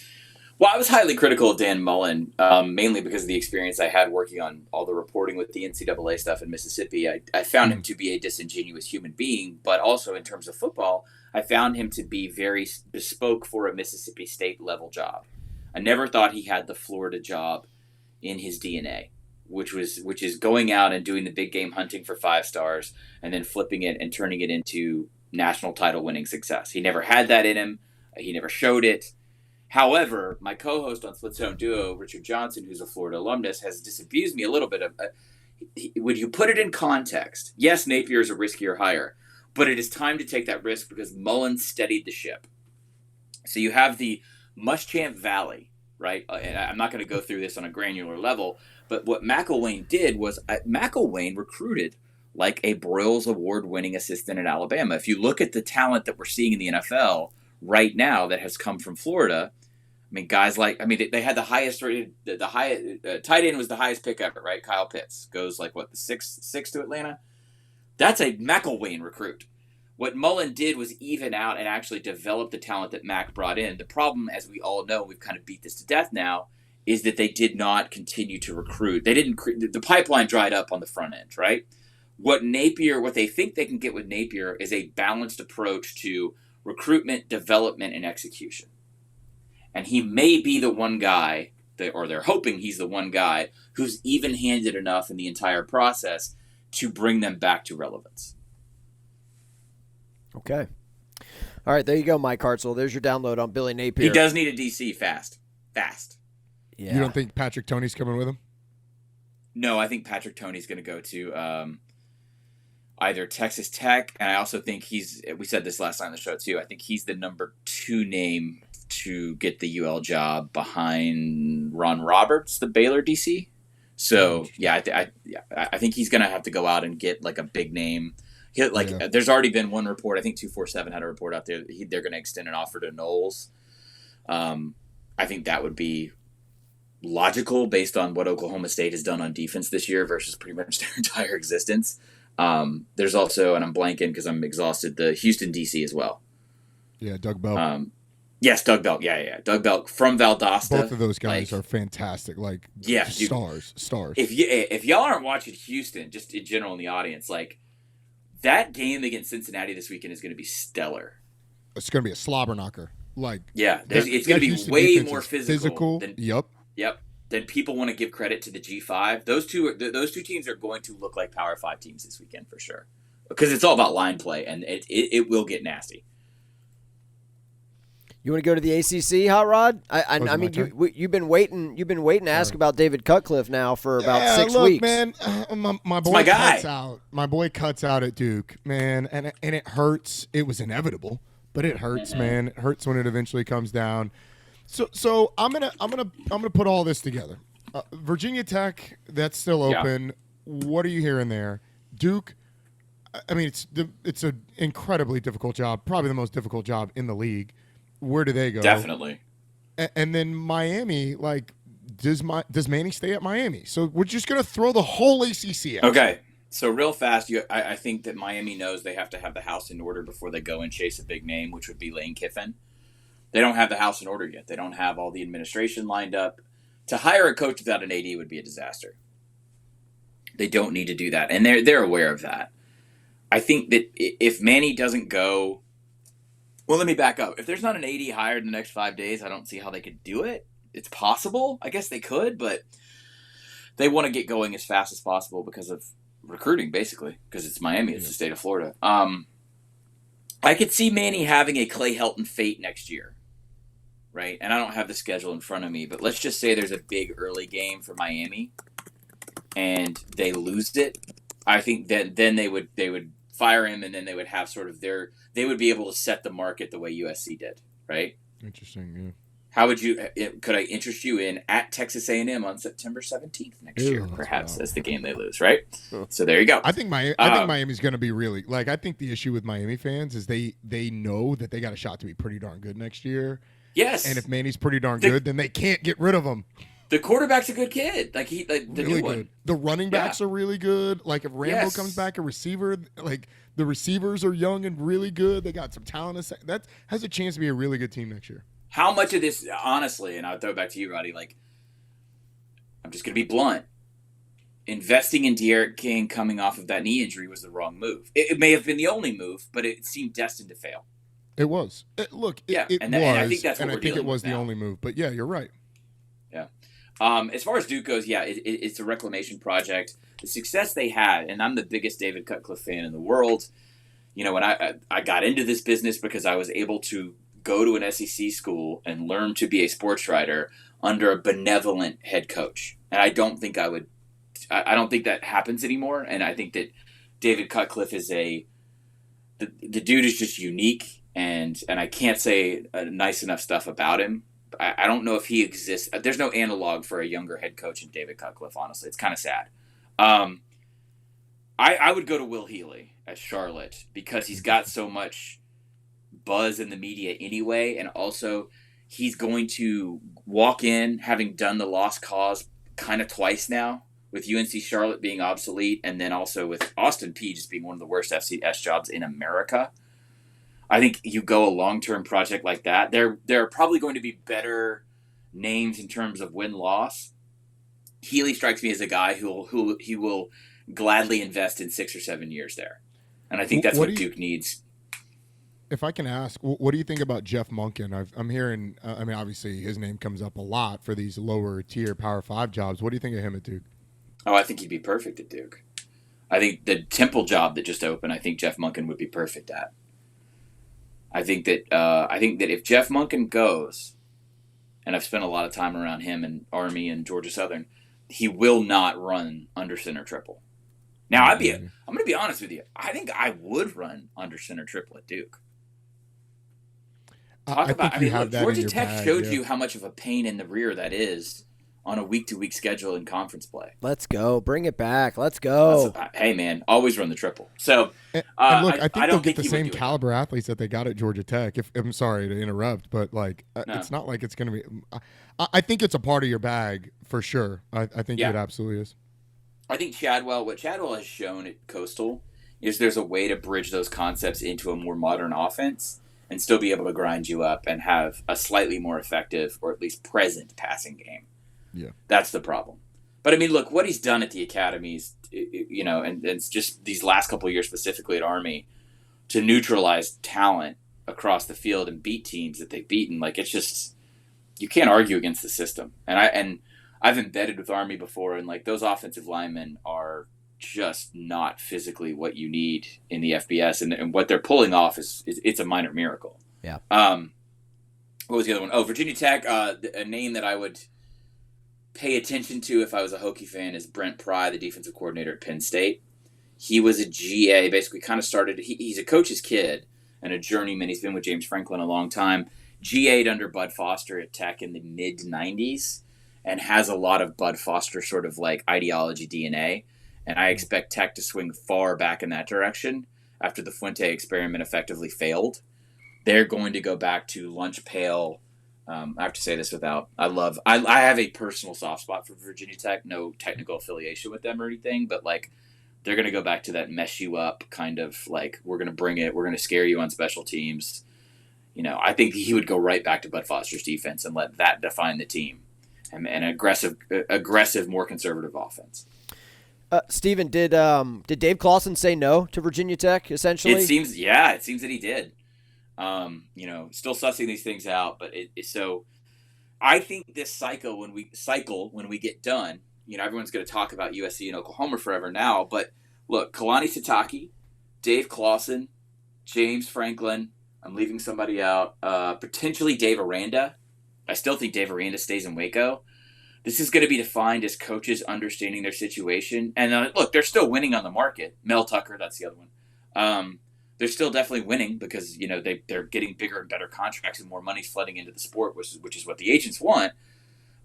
Well, I was highly critical of Dan Mullen, mainly because of the experience I had working on all the reporting with the NCAA stuff in Mississippi. I found him to be a disingenuous human being, but also in terms of football, I found him to be very bespoke for a Mississippi State level job. I never thought he had the Florida job in his DNA, which is going out and doing the big game hunting for 5 stars and then flipping it and turning it into national title winning success. He never had that in him. He never showed it. However, my co-host on Split Zone Duo, Richard Johnson, who's a Florida alumnus, has disabused me a little bit of when you put it in context. Yes, Napier is a riskier hire, but it is time to take that risk because Mullen steadied the ship. So you have the Muschamp Valley, right? And I'm not going to go through this on a granular level, but what McElwain did was McElwain recruited like a Broyles Award-winning assistant at Alabama. If you look at the talent that we're seeing in the NFL right now that has come from Florida, I mean, guys like, they had the highest rated, the highest tight end was the highest pick ever, right? Kyle Pitts goes the six to Atlanta. That's a McElwain recruit. What Mullen did was even out and actually develop the talent that Mac brought in. The problem, as we all know, we've kind of beat this to death now, is that they did not continue to recruit. They didn't. The pipeline dried up on the front end, right? What they think they can get with Napier is a balanced approach to recruitment, development, and execution. And he may be the one guy, or they're hoping he's the one guy, who's even-handed enough in the entire process to bring them back to relevance. Okay. All right, there you go, Mike Hartzell. There's your download on Billy Napier. He does need a DC fast. Yeah. You don't think Patrick Toney's coming with him? No, I think Patrick Toney's going to go to either Texas Tech, and I also think we said this last time on the show too, I think he's the number 2 name to get the UL job behind Ron Roberts, the Baylor DC. So, yeah, I think he's going to have to go out and get like a big name. There's already been one report. I think 247 had a report out there that they're going to extend an offer to Knowles. I think that would be logical based on what Oklahoma State has done on defense this year versus pretty much their entire existence. There's also, and I'm blanking because I'm exhausted, the Houston DC as well. Yeah, Doug Belk. Yes, Doug Belk. Yeah. Doug Belk from Valdosta. Both of those guys are fantastic. Stars. If y'all aren't watching Houston, just in general in the audience, that game against Cincinnati this weekend is going to be stellar. It's going to be a slobber knocker. It's going to be way more physical. Yep. Then people want to give credit to the G5. Those two teams are going to look like Power 5 teams this weekend for sure, because it's all about line play, and it will get nasty. You want to go to the ACC, Hot Rod? I mean, you've been waiting to ask about David Cutcliffe now for about 6 weeks. Man, my boy cuts out. My boy cuts out at Duke, man, and it hurts. It was inevitable, but it hurts, man. It hurts when it eventually comes down. So I'm gonna put all this together. Virginia Tech, that's still open. Yeah. What are you hearing there? Duke, I mean, it's an incredibly difficult job, probably the most difficult job in the league. Where do they go? Definitely. And then Miami, does Manny stay at Miami? So we're just gonna throw the whole ACC out. Okay. So real fast, I think that Miami knows they have to have the house in order before they go and chase a big name, which would be Lane Kiffin. They don't have the house in order yet. They don't have all the administration lined up. To hire a coach without an AD would be a disaster. They don't need to do that, and they're aware of that. I think that if Manny doesn't go, well, let me back up. If there's not an AD hired in the next 5 days, I don't see how they could do it. It's possible. I guess they could, but they want to get going as fast as possible because of recruiting, basically, because it's Miami. It's the state of Florida. I could see Manny having a Clay Helton fate next year, right? And I don't have the schedule in front of me, but let's just say there's a big early game for Miami and they lose it. I think that then they would fire him, and then they would have sort of they would be able to set the market the way USC did, right? Interesting, yeah. How would could I interest you in at Texas A&M on September 17th next year, perhaps, as the game they lose, right? So there you go. I think Miami's going to be really, I think the issue with Miami fans is they know that they got a shot to be pretty darn good next year. Yes. And if Manny's pretty darn good, then they can't get rid of him. The quarterback's a good kid. The really new good. one. The running backs are really good. If Rambo comes back a receiver, the receivers are young and really good. They got some talent. That has a chance to be a really good team next year. How much of this, honestly, and I'll throw it back to you, Roddy, I'm just going to be blunt. Investing in De'Aaron King coming off of that knee injury was the wrong move. It may have been the only move, but it seemed destined to fail. It was. It was. And I think that's what we're dealing with now. I think it was the only move. But, yeah, you're right. Yeah. As far as Duke goes, it's a reclamation project. The success they had, and I'm the biggest David Cutcliffe fan in the world. When I got into this business because I was able to go to an SEC school and learn to be a sports writer under a benevolent head coach. And I don't think I don't think that happens anymore. And I think that David Cutcliffe is the dude is just unique, and I can't say nice enough stuff about him. I don't know if he exists. There's no analog for a younger head coach in David Cutcliffe, honestly. It's kind of sad. I would go to Will Healy at Charlotte because he's got so much buzz in the media anyway, and also he's going to walk in having done the lost cause kind of twice now, with UNC Charlotte being obsolete, and then also with Austin Peay just being one of the worst FCS jobs in America. I think you go a long-term project like that. There are probably going to be better names in terms of win-loss, Healy strikes me as a guy who he will gladly invest in 6 or 7 years there. And I think that's what Duke needs. If I can ask, what do you think about Jeff Monken? I'm hearing, obviously his name comes up a lot for these lower tier Power 5 jobs. What do you think of him at Duke? Oh, I think he'd be perfect at Duke. I think the Temple job that just opened, I think Jeff Monken would be perfect at. I think that if Jeff Monken goes, and I've spent a lot of time around him and Army and Georgia Southern, he will not run under center triple. Now, I'm going to be honest with you. I think I would run under center triple at Duke. Georgia Tech showed you how much of a pain in the rear that is on a week-to-week schedule in conference play. Let's go. Bring it back. Let's go. Hey, man, always run the triple. So, look, I think they'll get the same caliber athletes that they got at Georgia Tech. I'm sorry to interrupt, but it's not like it's going to be. I think it's a part of your bag for sure. I think it absolutely is. I think what Chadwell has shown at Coastal is there's a way to bridge those concepts into a more modern offense and still be able to grind you up and have a slightly more effective or at least present passing game. Yeah, that's the problem. But I mean, look, what he's done at the academies, and it's just these last couple of years specifically at Army to neutralize talent across the field and beat teams that they've beaten. Like, it's just, you can't argue against the system. And I've embedded with Army before, and like those offensive linemen are just not physically what you need in the FBS, and what they're pulling off is it's a minor miracle. Yeah. What was the other one? Oh, Virginia Tech. A name that I would pay attention to if I was a Hokie fan is Brent Pry, the defensive coordinator at Penn State. He was a GA, basically kind of started. He's a coach's kid and a journeyman. He's been with James Franklin a long time. GA'd under Bud Foster at Tech in the mid 90s, and has a lot of Bud Foster sort of like ideology DNA. And I expect Tech to swing far back in that direction after the Fuente experiment effectively failed. They're going to go back to lunch pail. I have to say this without, I have a personal soft spot for Virginia Tech, no technical affiliation with them or anything, but like they're going to go back to that mess you up kind of like, we're going to bring it, we're going to scare you on special teams. I think he would go right back to Bud Foster's defense and let that define the team, and aggressive, more conservative offense. Steven, did Dave Clawson say no to Virginia Tech, essentially? It seems that he did. Still sussing these things out, but so I think this cycle when we get done, everyone's going to talk about USC and Oklahoma forever now, but look, Kalani Sitake, Dave Clawson, James Franklin, I'm leaving somebody out, potentially Dave Aranda. I still think Dave Aranda stays in Waco. This is going to be defined as coaches understanding their situation. And look, they're still winning on the market. Mel Tucker, that's the other one. They're still definitely winning because, they're getting bigger and better contracts and more money flooding into the sport, which is what the agents want.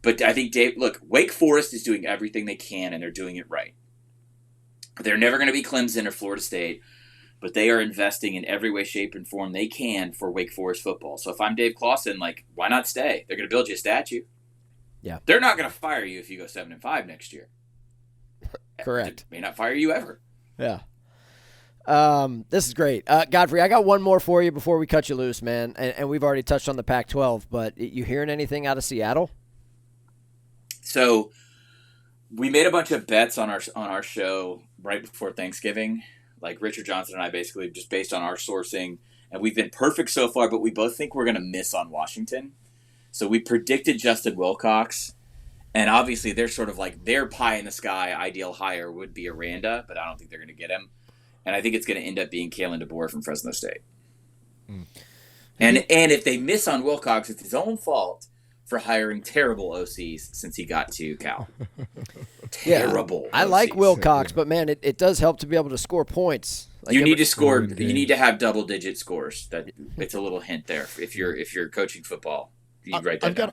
But I think Wake Forest is doing everything they can, and they're doing it right. They're never going to be Clemson or Florida State, but they are investing in every way, shape, and form they can for Wake Forest football. So if I'm Dave Clawson, why not stay? They're going to build you a statue. Yeah. They're not going to fire you if you go 7-5 next year. Correct. They may not fire you ever. Yeah. This is great. Godfrey, I got one more for you before we cut you loose, man. And we've already touched on the Pac-12, but you hearing anything out of Seattle? So we made a bunch of bets on our show right before Thanksgiving. Like Richard Johnson and I, basically just based on our sourcing, and we've been perfect so far, but we both think we're going to miss on Washington. So we predicted Justin Wilcox, and obviously they're sort of like their pie in the sky ideal hire would be Aranda, but I don't think they're going to get him. And I think it's going to end up being Kalen DeBoer from Fresno State. Mm. And if they miss on Wilcox, it's his own fault for hiring terrible OCs since he got to Cal. Terrible. I like Wilcox, but man, it does help to be able to score points. You need to score. You need to have double-digit scores. It's a little hint there. If you're coaching football, you write that down.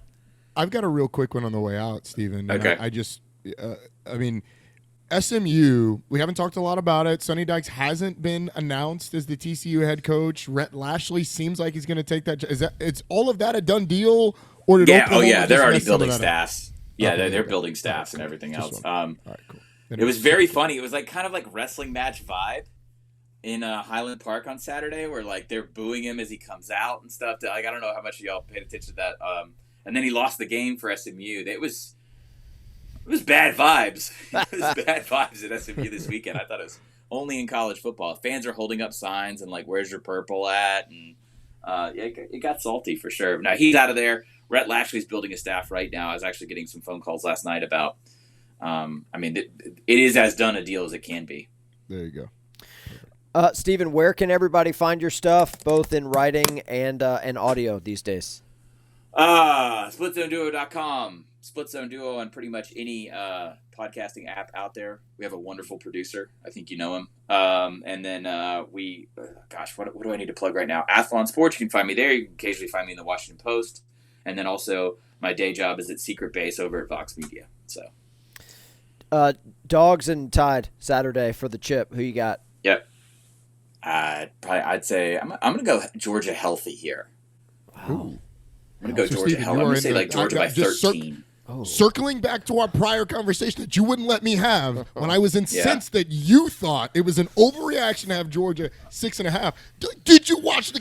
I've got a real quick one on the way out, Steven. Okay. SMU, we haven't talked a lot about it. Sonny Dykes hasn't been announced as the TCU head coach. Rhett Lashley seems like he's going to take that. Is all of that a done deal? Or did Oklahoma they're already building staffs. Yeah, they're building staffs and everything else. All right, cool. It was very funny. It was kind of like wrestling match vibe in Highland Park on Saturday, where they're booing him as he comes out and stuff. I don't know how much of y'all paid attention to that. and then he lost the game for SMU. It was bad vibes. It was bad vibes at SMU this weekend. I thought it was only in college football. Fans are holding up signs and like, "Where's your purple at?" And it got salty for sure. Now he's out of there. Rhett Lashley's building a staff right now. I was actually getting some phone calls last night about. It is as done a deal as it can be. There you go. Steven, where can everybody find your stuff, both in writing and audio these days? SplitZoneDuo.com. Split Zone Duo on pretty much any podcasting app out there. We have a wonderful producer. I think you know him. And then what do I need to plug right now? Athlon Sports, you can find me there. You can occasionally find me in the Washington Post. And then also my day job is at Secret Base over at Vox Media. So, Dogs and Tide Saturday for the chip. Who you got? Yep. I'd say I'm gonna go Georgia healthy here. Wow. I'm gonna go Georgia healthy. I'm gonna say Georgia by 13. Circling back to our prior conversation that you wouldn't let me have when I was incensed that you thought it was an overreaction to have Georgia 6.5. Did you watch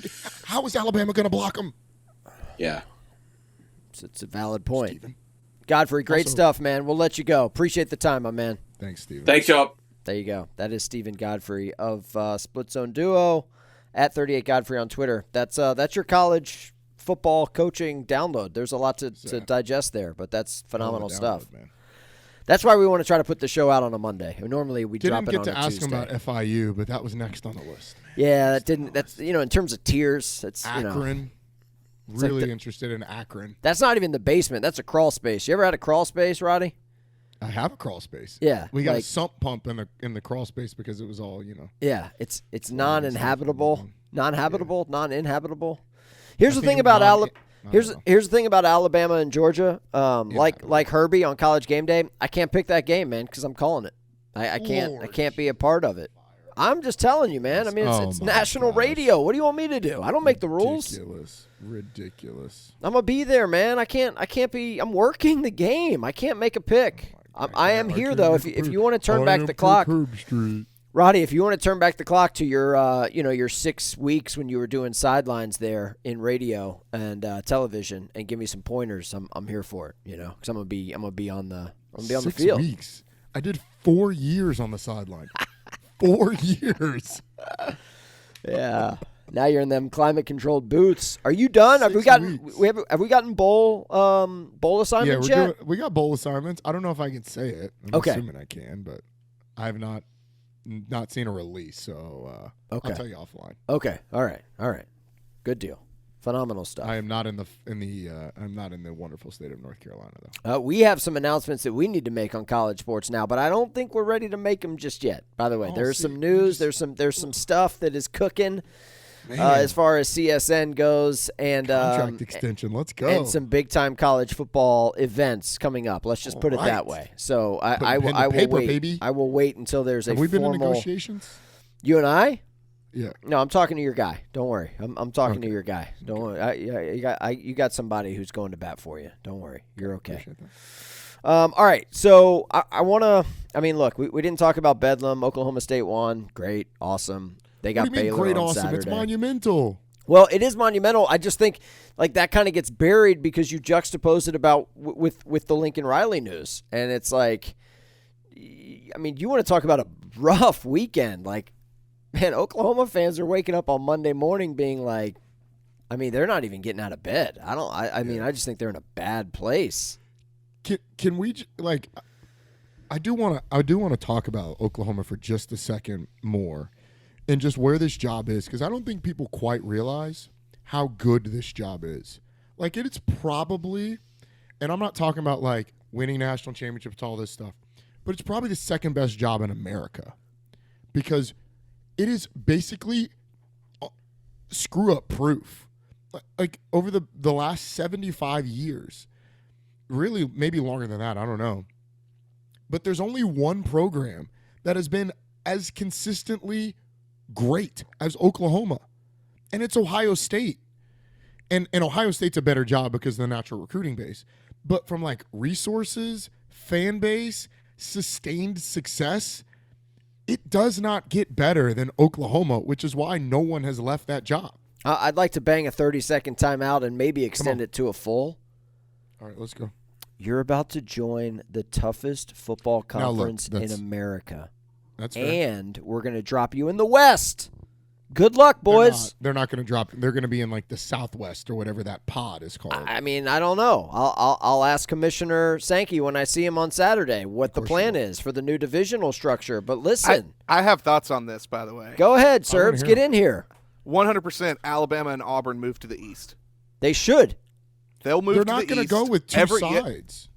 how is Alabama going to block them? Yeah. It's a valid point. Steven. Godfrey, great stuff, man. We'll let you go. Appreciate the time, my man. Thanks, Steven. Thanks, y'all. There you go. That is Steven Godfrey of Split Zone Duo at 38 Godfrey on Twitter. That's your college football coaching download. There's a lot to digest there, but that's phenomenal stuff. Man. That's why we want to try to put the show out on a Monday. Normally we drop it on a Tuesday. Didn't get to ask him about FIU, but that was next on the list. Yeah, that didn't. That's in terms of tiers. It's Akron. Really interested in Akron. That's not even the basement. That's a crawl space. You ever had a crawl space, Roddy? I have a crawl space. Yeah, we got a sump pump in the crawl space because it was all Yeah, it's non-inhabitable, non-inhabitable. Here's the thing about Here's the thing about Alabama and Georgia. Like Herbie on College Game Day, I can't pick that game, man, because I'm calling it. I can't be a part of it. I'm just telling you, man. I mean, it's national radio. What do you want me to do? I don't make the rules. Ridiculous. I'm gonna be there, man. I can't be. I'm working the game. I can't make a pick. I am here though. If you want to turn back the clock, Roddy, if you want to turn back the clock to your 6 weeks when you were doing sidelines there in radio and television, and give me some pointers, I'm here for it. Because I'm gonna be on the field. 6 weeks. I did 4 years on the sideline. 4 years. Yeah. Now you're in them climate-controlled boots. Are you done? Have we gotten bowl assignments yet? We got bowl assignments. I don't know if I can say it. I'm assuming I can, but I have not seen a release, so I'll tell you offline. Okay. All right. Good deal. Phenomenal stuff. I am not in the wonderful state of North Carolina though. We have some announcements that we need to make on college sports now, but I don't think we're ready to make them just yet. By the way, there's some news. There's some stuff that is cooking. As far as CSN goes, and contract extension, let's go, and some big time college football events coming up. Let's just put it that way. So I will wait. Baby. I will wait until there's a formal. Have we been in negotiations? You and I? Yeah. No, I'm talking to your guy. Don't worry. I'm talking to your guy. Don't worry. You got somebody who's going to bat for you. Don't worry. You're okay. All right. So I want to. I mean, look, we didn't talk about Bedlam. Oklahoma State won. Great. Awesome. They got Baylor on Saturday. It's monumental. Well, it is monumental. I just think like that kind of gets buried because you juxtapose it about with the Lincoln Riley news, and it's like, I mean, you want to talk about a rough weekend? Like, man, Oklahoma fans are waking up on Monday morning being like, I mean, they're not even getting out of bed. I mean, I just think they're in a bad place. Can we like? I do want to talk about Oklahoma for just a second more. And just where this job is, because I don't think people quite realize how good this job is. Like, it's probably, and I'm not talking about, like, winning national championships, all this stuff, but it's probably the second best job in America. Because it is basically screw-up proof. Like, over the last 75 years, really maybe longer than that, I don't know. But there's only one program that has been as consistently great as Oklahoma, and it's Ohio State. And Ohio State's a better job because of the natural recruiting base. But from like resources, fan base, sustained success, it does not get better than Oklahoma, which is why no one has left that job. I'd like to bang a 30-second timeout and maybe extend it to a full. All right, let's go. You're about to join the toughest football conference in America. That's fair. And we're going to drop you in the West. Good luck, boys. They're not going to drop. They're going to be in like the Southwest or whatever that pod is called. I mean, I don't know. I'll ask Commissioner Sankey when I see him on Saturday what the plan is for the new divisional structure. But listen. I have thoughts on this, by the way. Go ahead, Surbs. Get in here. 100% Alabama and Auburn move to the East. They should. They'll move to the East. They're not going to go with two sides.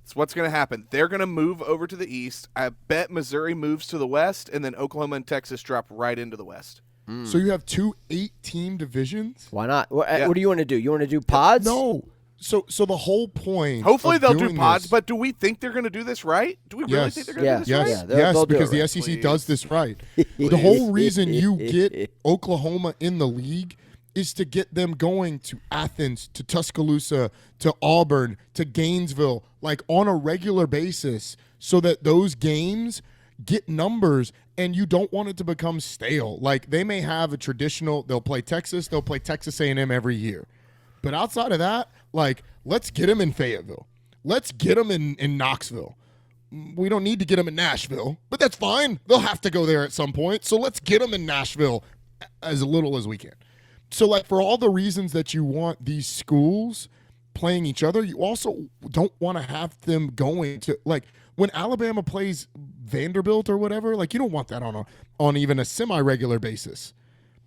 It's what's going to happen. They're going to move over to the East. I bet Missouri moves to the West, and then Oklahoma and Texas drop right into the West. So you have 2 8-team divisions? Why not? What do you want to do? You want to do pods? No. So the whole point. Hopefully they'll do pods, but do we think they're going to do this right? Do we really think they're going to do this right? Yes, because the SEC does this right. The whole reason you get Oklahoma in the league is to get them going to Athens, to Tuscaloosa, to Auburn, to Gainesville, like on a regular basis, so that those games get numbers and you don't want it to become stale. Like they may have a traditional, they'll play Texas A&M every year. But outside of that, like let's get them in Fayetteville. Let's get them in Knoxville. We don't need to get them in Nashville, but that's fine. They'll have to go there at some point. So let's get them in Nashville as little as we can. So, like, for all the reasons that you want these schools playing each other, you also don't want to have them going to, like, when Alabama plays Vanderbilt or whatever, like, you don't want that on even a semi-regular basis.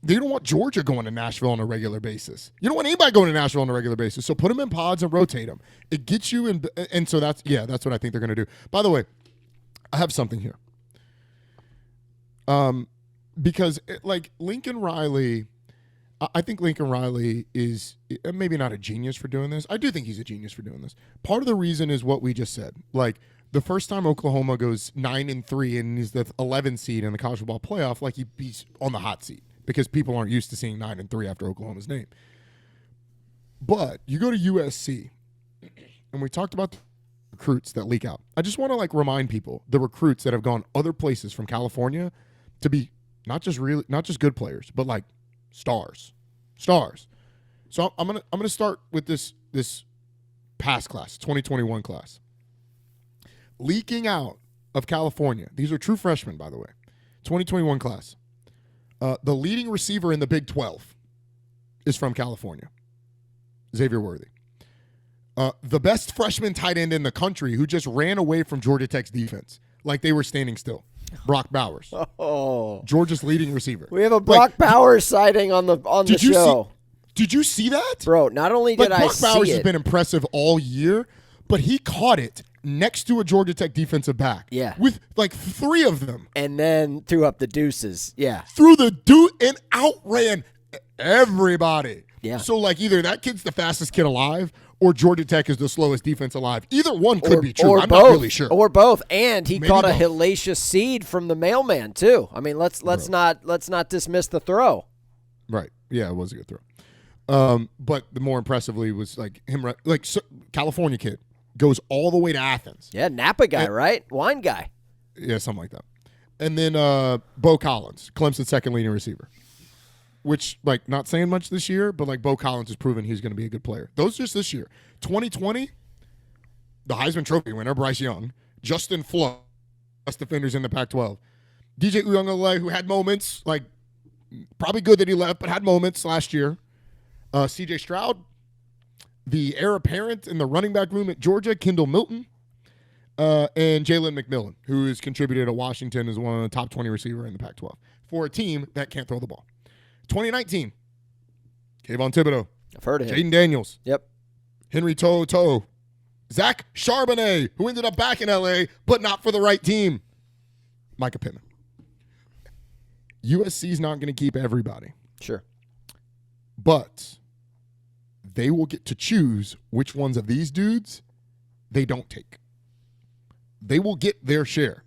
You don't want Georgia going to Nashville on a regular basis. You don't want anybody going to Nashville on a regular basis. So put them in pods and rotate them. It gets you in, and so that's what I think they're going to do. By the way, I have something here. Because, Lincoln Riley... I think Lincoln Riley is maybe not a genius for doing this. I do think he's a genius for doing this. Part of the reason is what we just said. Like, the first time Oklahoma goes 9-3 and he's the 11th seed in the college football playoff, like he's on the hot seat because people aren't used to seeing 9-3 after Oklahoma's name. But you go to USC, and we talked about the recruits that leak out. I just want to remind people the recruits that have gone other places from California to be not just good players, but like stars. So I'm gonna start with this past class, 2021 class. Leaking out of California. These are true freshmen, by the way. 2021 class. The leading receiver in the Big 12 is from California. Xavier Worthy. The best freshman tight end in the country who just ran away from Georgia Tech's defense like they were standing still. Brock Bowers. Oh. Georgia's leading receiver. We have a Brock Bowers sighting on the show. Did you see that? Bro, not only did I see it. Brock Bowers has been impressive all year, but he caught it next to a Georgia Tech defensive back. Yeah. With 3 of them. And then threw up the deuces. Yeah. Threw the dude and outran everybody. Yeah. So, either that kid's the fastest kid alive or Georgia Tech is the slowest defense alive. Either one could be true. I'm not really sure. Or both. And he caught a hellacious seed from the mailman, too. I mean, let's not dismiss the throw. Right. Yeah, it was a good throw. But the more impressively was him, California kid goes all the way to Athens. Yeah, Napa guy, right? Wine guy. Yeah, something like that. And then Beau Collins, Clemson's second leading receiver. Which, not saying much this year, but, Beau Collins has proven he's going to be a good player. Those just this year. 2020, the Heisman Trophy winner, Bryce Young. Justin Flo, best defenders in the Pac-12. DJ Uiagalelei, who had moments, probably good that he left, but had moments last year. C.J. Stroud, the heir apparent in the running back room at Georgia, Kendall Milton, and Jalen McMillan, who has contributed to Washington as one of the top 20 receiver in the Pac-12 for a team that can't throw the ball. 2019, Kayvon Thibodeau. I've heard of him. Jaden Daniels. Yep. Henry Toto. Zach Charbonnet, who ended up back in L.A., but not for the right team. Micah Pittman. USC's not going to keep everybody. Sure. But they will get to choose which ones of these dudes they don't take. They will get their share,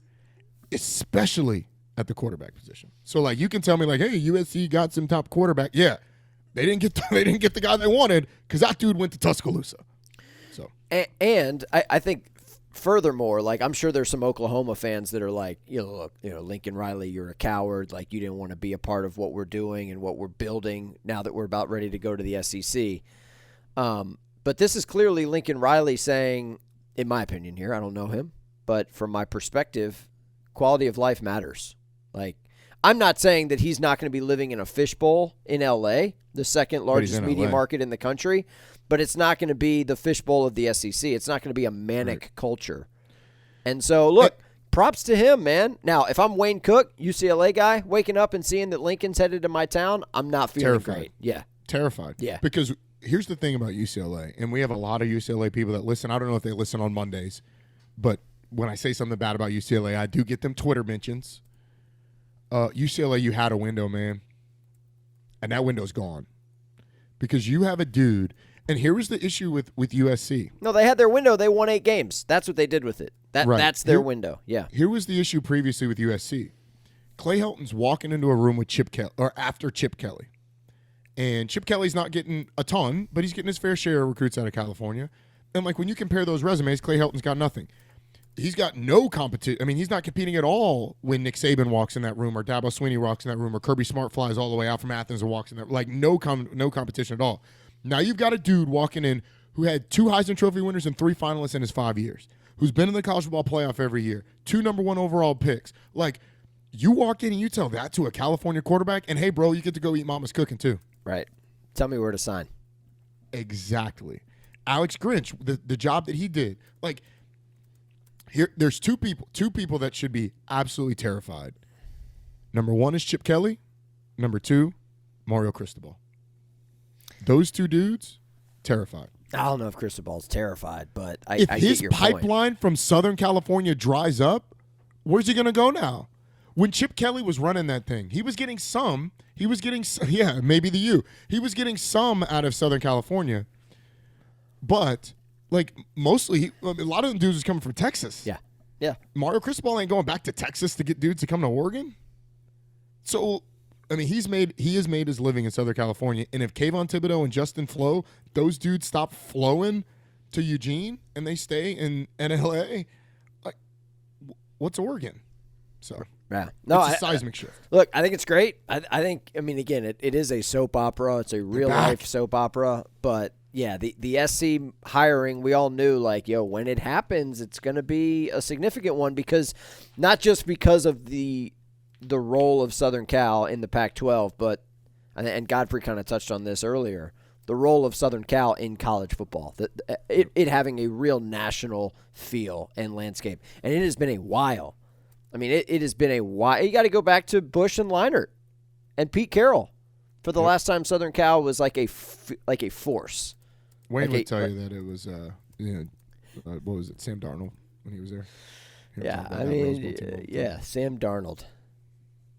especially at the quarterback position. So you can tell me hey, USC got some top quarterback. Yeah. They didn't get the guy they wanted because that dude went to Tuscaloosa. So and I think furthermore, I'm sure there's some Oklahoma fans that are look, Lincoln Riley, you're a coward. You didn't want to be a part of what we're doing and what we're building now that we're about ready to go to the SEC. But this is clearly Lincoln Riley saying, in my opinion here, I don't know him, but from my perspective, quality of life matters. Like, I'm not saying that he's not going to be living in a fishbowl in L.A., the second largest media market in the country, but it's not going to be the fishbowl of the SEC. It's not going to be a manic culture. And so, look, props to him, man. Now, if I'm Wayne Cook, UCLA guy, waking up and seeing that Lincoln's headed to my town, I'm not feeling great. Yeah. Terrified. Yeah. Because here's the thing about UCLA, and we have a lot of UCLA people that listen. I don't know if they listen on Mondays, but when I say something bad about UCLA, I do get them Twitter mentions. UCLA, you had a window, man. And that window's gone. Because you have a dude, and here was the issue with USC. No, they had their window. They won 8 games. That's what they did with it. That's their window. Yeah. Here was the issue previously with USC. Clay Helton's walking into a room with Chip Kelly, or after Chip Kelly. And Chip Kelly's not getting a ton, but he's getting his fair share of recruits out of California. And, like, when you compare those resumes, Clay Helton's got nothing. He's got no competition. I mean, he's not competing at all when Nick Saban walks in that room or Dabo Swinney walks in that room or Kirby Smart flies all the way out from Athens and walks in there. Like, no competition at all. Now you've got a dude walking in who had 2 Heisman Trophy winners and 3 finalists in his 5 years, who's been in the college football playoff every year, 2 number 1 overall picks. Like, you walk in and you tell that to a California quarterback, and, hey, bro, you get to go eat mama's cooking too. Right. Tell me where to sign. Exactly. Alex Grinch, the job that he did. Like, there's two people that should be absolutely terrified. Number 1 is Chip Kelly. Number 2, Mario Cristobal. Those 2 dudes, terrified. I don't know if Cristobal's terrified, but I if get his your pipeline point. from Southern California dries up, where's he going to go now? When Chip Kelly was running that thing, he was getting some. He was getting, yeah, maybe the U. He was getting some out of Southern California, but like mostly, a lot of them dudes was coming from Texas. Yeah, yeah. Mario Cristobal ain't going back to Texas to get dudes to come to Oregon. So, I mean, he has made his living in Southern California, and if Kayvon Thibodeau and Justin Flo, those dudes stop flowing to Eugene and they stay in LA, like, what's Oregon? So. Yeah. No, it's a seismic shift. Look, I think it's great. I think, I mean, again, it is a soap opera. It's a real-life soap opera. But, yeah, the SC hiring, we all knew, like, when it happens, it's going to be a significant one because not just because of the role of Southern Cal in the Pac-12, but, and Godfrey kind of touched on this earlier, the role of Southern Cal in college football, it having a real national feel and landscape. And it has been a while. I mean, it has been a while. You got to go back to Bush and Leinart and Pete Carroll for the last time Southern Cal was like a force. Wayne would tell you that it was, what was it, Sam Darnold when he was there? Yeah, I mean, Sam Darnold.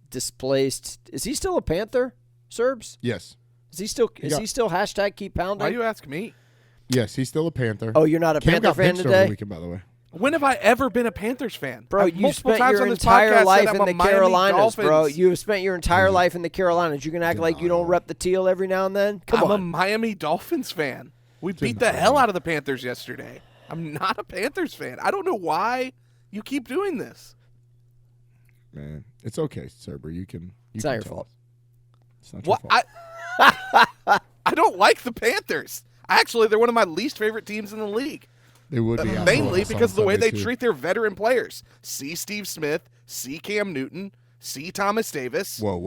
Displaced. Is he still a Panther, Surbs? Yes. Is he still hashtag keep pounding? Why you ask me? Yes, he's still a Panther. Oh, you're not a Panther fan today? Over the weekend, by the way. When have I ever been a Panthers fan? Bro, you spent your entire life in the Carolinas, bro. You have spent your entire life in the Carolinas. You can act like you don't rep the teal every now and then? Come on. I'm a Miami Dolphins fan. We beat the hell out of the Panthers yesterday. I'm not a Panthers fan. I don't know why you keep doing this. Man, it's okay, Cerber. It's not your fault. It's not your fault. I don't like the Panthers. Actually, they're one of my least favorite teams in the league. They would be mainly because of the way they treat their veteran players. See Steve Smith, see Cam Newton, see Thomas Davis. Whoa.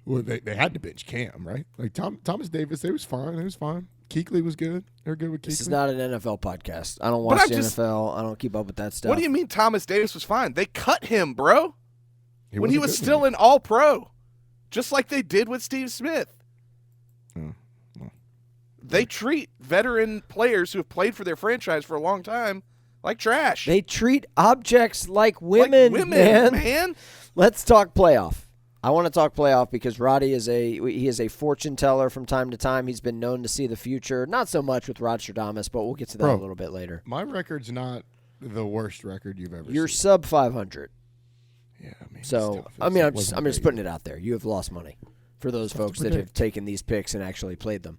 Well, they had to bench Cam, right? Like Thomas Davis, they was fine. They was fine. Kuechly was good. They're good with Kuechly. This is not an NFL podcast. I don't watch the NFL. I don't keep up with that stuff. What do you mean Thomas Davis was fine? They cut him, bro. When he was still an All-Pro, just like they did with Steve Smith. They treat veteran players who have played for their franchise for a long time like trash. They treat objects like women, man. Let's talk playoff. I want to talk playoff because Roddy is a fortune teller from time to time. He's been known to see the future. Not so much with Rodstradamus, but we'll get to that a little bit later. My record's not the worst record you've ever seen. You're sub 500. Yeah, I mean, so I mean, I'm just putting it out there. You have lost money for those folks that have taken these picks and actually played them.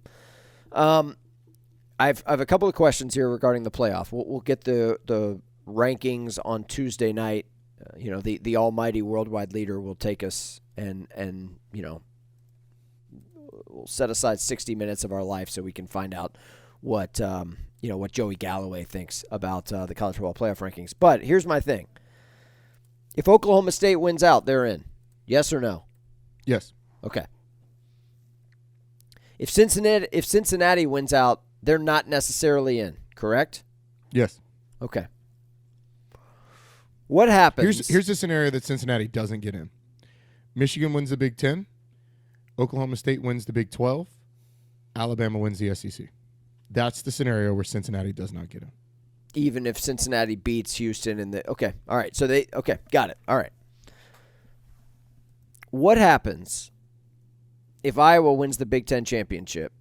I've a couple of questions here regarding the playoff. We'll get the rankings on Tuesday night. The almighty worldwide leader will take us and we'll set aside 60 minutes of our life so we can find out what Joey Galloway thinks about the college football playoff rankings. But here's my thing: if Oklahoma State wins out, they're in. Yes or no? Yes. Okay. If Cincinnati wins out, they're not necessarily in. Correct? Yes. Okay. What happens? Here's the scenario that Cincinnati doesn't get in. Michigan wins the Big Ten. Oklahoma State wins the Big 12. Alabama wins the SEC. That's the scenario where Cincinnati does not get in. Even if Cincinnati beats Houston in the okay, all right. So got it. All right. What happens if Iowa wins the Big Ten championship?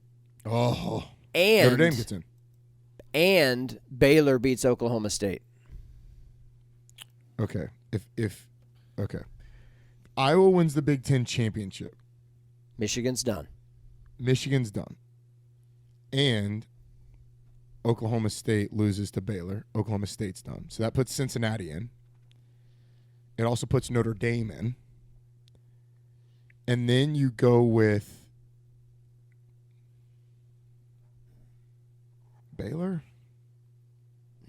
Oh, and Notre Dame gets in, and Baylor beats Oklahoma State. Okay, if Iowa wins the Big Ten championship, Michigan's done. And Oklahoma State loses to Baylor. Oklahoma State's done. So that puts Cincinnati in. It also puts Notre Dame in. And then you go with Baylor?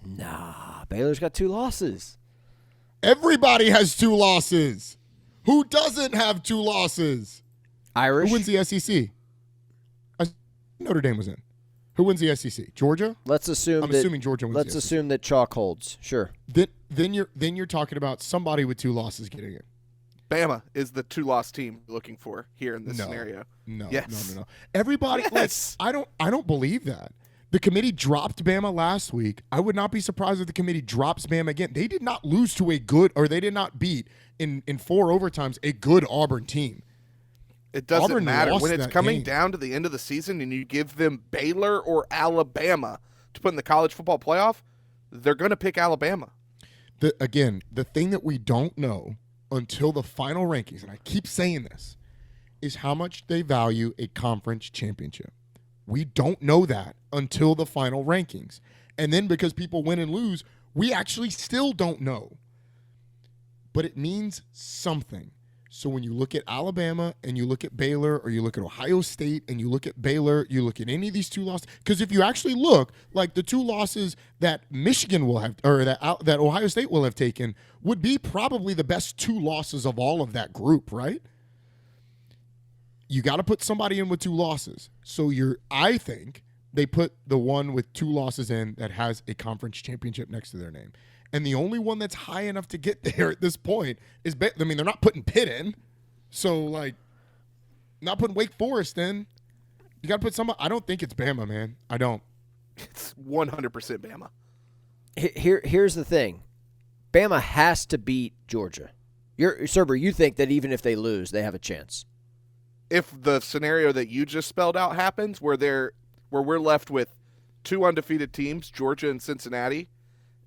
Nah, Baylor's got 2 losses. Everybody has 2 losses. Who doesn't have 2 losses? Irish. Who wins the SEC? Notre Dame was in. Who wins the SEC? Georgia? I'm assuming Georgia wins. Let's assume that chalk holds. Sure. Then you're talking about somebody with 2 losses getting in. Bama is the 2-loss team you're looking for here in this scenario. No. Everybody, yes. I don't believe that. The committee dropped Bama last week. I would not be surprised if the committee drops Bama again. They did not lose to they did not beat in 4 overtimes a good Auburn team. It doesn't Auburn matter. lost When it's that coming game. down to the end of the season and you give them Baylor or Alabama to put in the college football playoff, they're going to pick Alabama. The thing that we don't know until the final rankings, and I keep saying this, is how much they value a conference championship. We don't know that until the final rankings. And then because people win and lose, we actually still don't know. But it means something. So when you look at Alabama and you look at Baylor, or you look at Ohio State and you look at Baylor, you look at any of these 2 losses, because if you actually look, like the 2 losses that Michigan will have, or that Ohio State will have taken, would be probably the best 2 losses of all of that group, right? You got to put somebody in with 2 losses. So I think they put the one with 2 losses in that has a conference championship next to their name. And the only one that's high enough to get there at this point is, they're not putting Pitt in. So, not putting Wake Forest in. You got to put somebody. I don't think it's Bama, man. I don't. It's 100% Bama. Here's the thing. Bama has to beat Georgia. Serber, you think that even if they lose, they have a chance. If the scenario that you just spelled out happens, where we're left with 2 undefeated teams, Georgia and Cincinnati,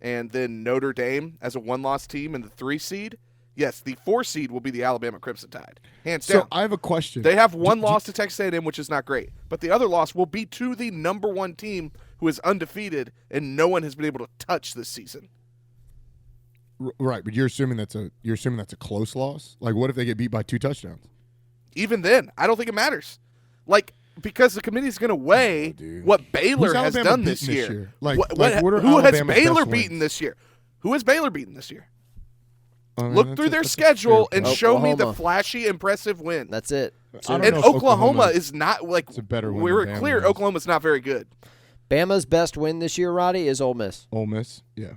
and then Notre Dame as a 1-loss team in the 3 seed, yes, the 4 seed will be the Alabama Crimson Tide. Hands down. So I have a question. They have 1 loss to Texas A&M, which is not great. But the other loss will be to the number 1 team who is undefeated and no one has been able to touch this season. Right, but you're assuming that's a close loss? Like, what if they get beat by 2 touchdowns? Even then, I don't think it matters. Because the committee's going to weigh what Baylor has done this year. Who has Baylor beaten this year? Who has Baylor beaten this year? Look through their schedule and show me the flashy, impressive win. That's it. And Oklahoma is not it's a better win. We were clear. Oklahoma's not very good. Bama's best win this year, Roddy, is Ole Miss. Ole Miss, yeah.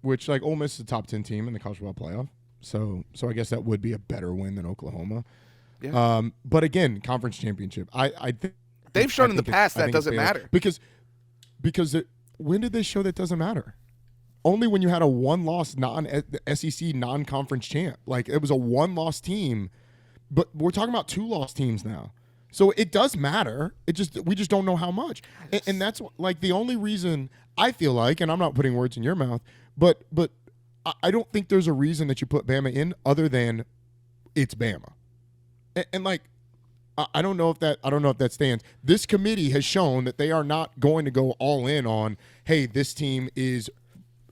Which Ole Miss is a top 10 team in the college football playoff. So I guess that would be a better win than Oklahoma. Yeah. But again, conference championship. I think they've shown in the past that doesn't matter. Because when did they show that doesn't matter? Only when you had a 1-loss SEC non-conference champ. It was a 1-loss team, but we're talking about 2-loss teams now. So it does matter. We just don't know how much. And that's the only reason I feel like, and I'm not putting words in your mouth, but I don't think there's a reason that you put Bama in other than it's Bama. And I don't know if that stands. This committee has shown that they are not going to go all in on, hey, this team is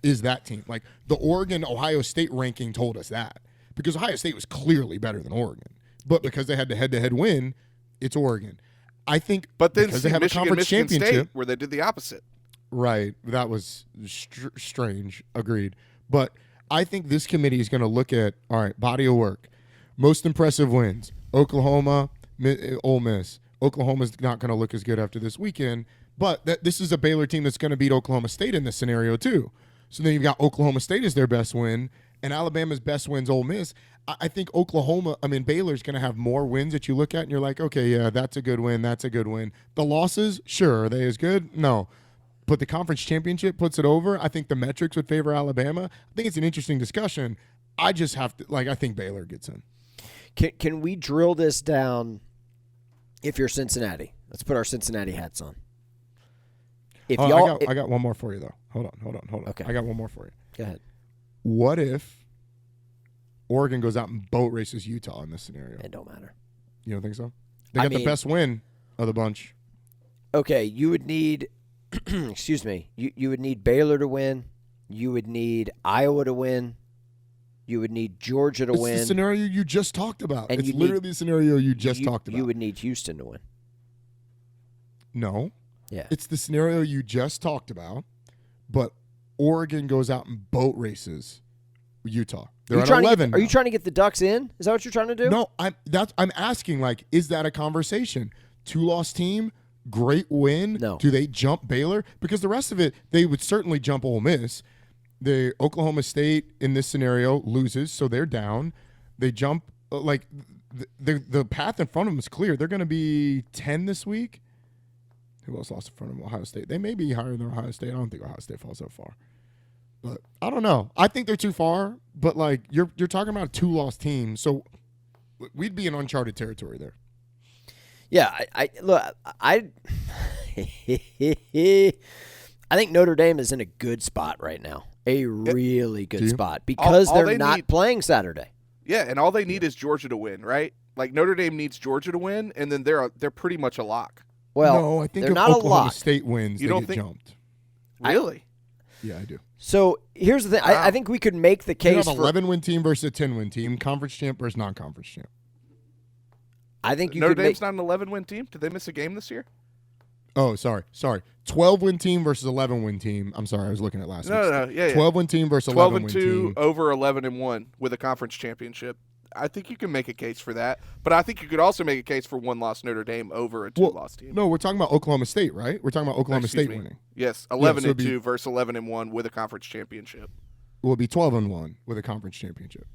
that team. The Oregon-Ohio State ranking told us that, because Ohio State was clearly better than Oregon. But because they had the head-to-head win, it's Oregon. I think, but then because see they have Michigan, a conference Michigan championship, State, where they did the opposite. Right, that was strange. Agreed. But I think this committee is going to look at, all right, body of work, most impressive wins, Oklahoma, Ole Miss. Oklahoma's not going to look as good after this weekend, but this is a Baylor team that's going to beat Oklahoma State in this scenario too. So then you've got Oklahoma State as their best win, and Alabama's best win's Ole Miss. I think Baylor's going to have more wins that you look at and you're like, okay, yeah, that's a good win, that's a good win. The losses, sure, are they as good? No. But the conference championship puts it over. I think the metrics would favor Alabama. I think it's an interesting discussion. I just have to, I think Baylor gets in. Can we drill this down if you're Cincinnati? Let's put our Cincinnati hats on. If I got one more for you, though. Hold on. Okay. I got one more for you. Go ahead. What if Oregon goes out and boat races Utah in this scenario? It don't matter. You don't think so? They got the best win of the bunch. Okay, you would need excuse me. You would need Baylor to win. You would need Iowa to win. You would need Georgia to win. It's the scenario you just talked about. And it's literally the scenario you just talked about. You would need Houston to win. No. Yeah. It's the scenario you just talked about, but Oregon goes out and boat races Utah. They're at 11 Are you trying to get the Ducks in? Is that what you're trying to do? No, I'm asking, is that a conversation? 2-loss team, great win. No. Do they jump Baylor? Because the rest of it, they would certainly jump Ole Miss. The Oklahoma State in this scenario loses, so they're down. They jump the path in front of them is clear. They're going to be 10 this week. Who else lost in front of them? Ohio State. They may be higher than Ohio State. I don't think Ohio State falls so far. But I don't know. I think they're too far. But you're talking about a 2-loss team, so we'd be in uncharted territory there. Yeah, I think Notre Dame is in a good spot right now. A really good spot because they're not playing Saturday. Yeah, and all they need is Georgia to win, right? Notre Dame needs Georgia to win, and then they're pretty much a lock. Well, no, I think they're if not Oklahoma a lock. State wins, they get jumped. Really? Yeah, I do. So here's the thing. Wow. I think we could make the case you have 11-win team versus a 10-win team, conference champ versus non-conference champ. I think Notre Dame's not an 11-win team. Did they miss a game this year? Oh, sorry. 12-win team versus 11-win team. I'm sorry, I was looking at last week. No, yeah. 12-win team versus 11-win team. 12-2 over 11-1 with a conference championship. I think you can make a case for that, but I think you could also make a case for 1-loss Notre Dame over a 2-loss team. No, we're talking about Oklahoma State, right? We're talking about Oklahoma State winning. Yes, 11-2 versus 11-1 with a conference championship. It will be 12-1 with a conference championship.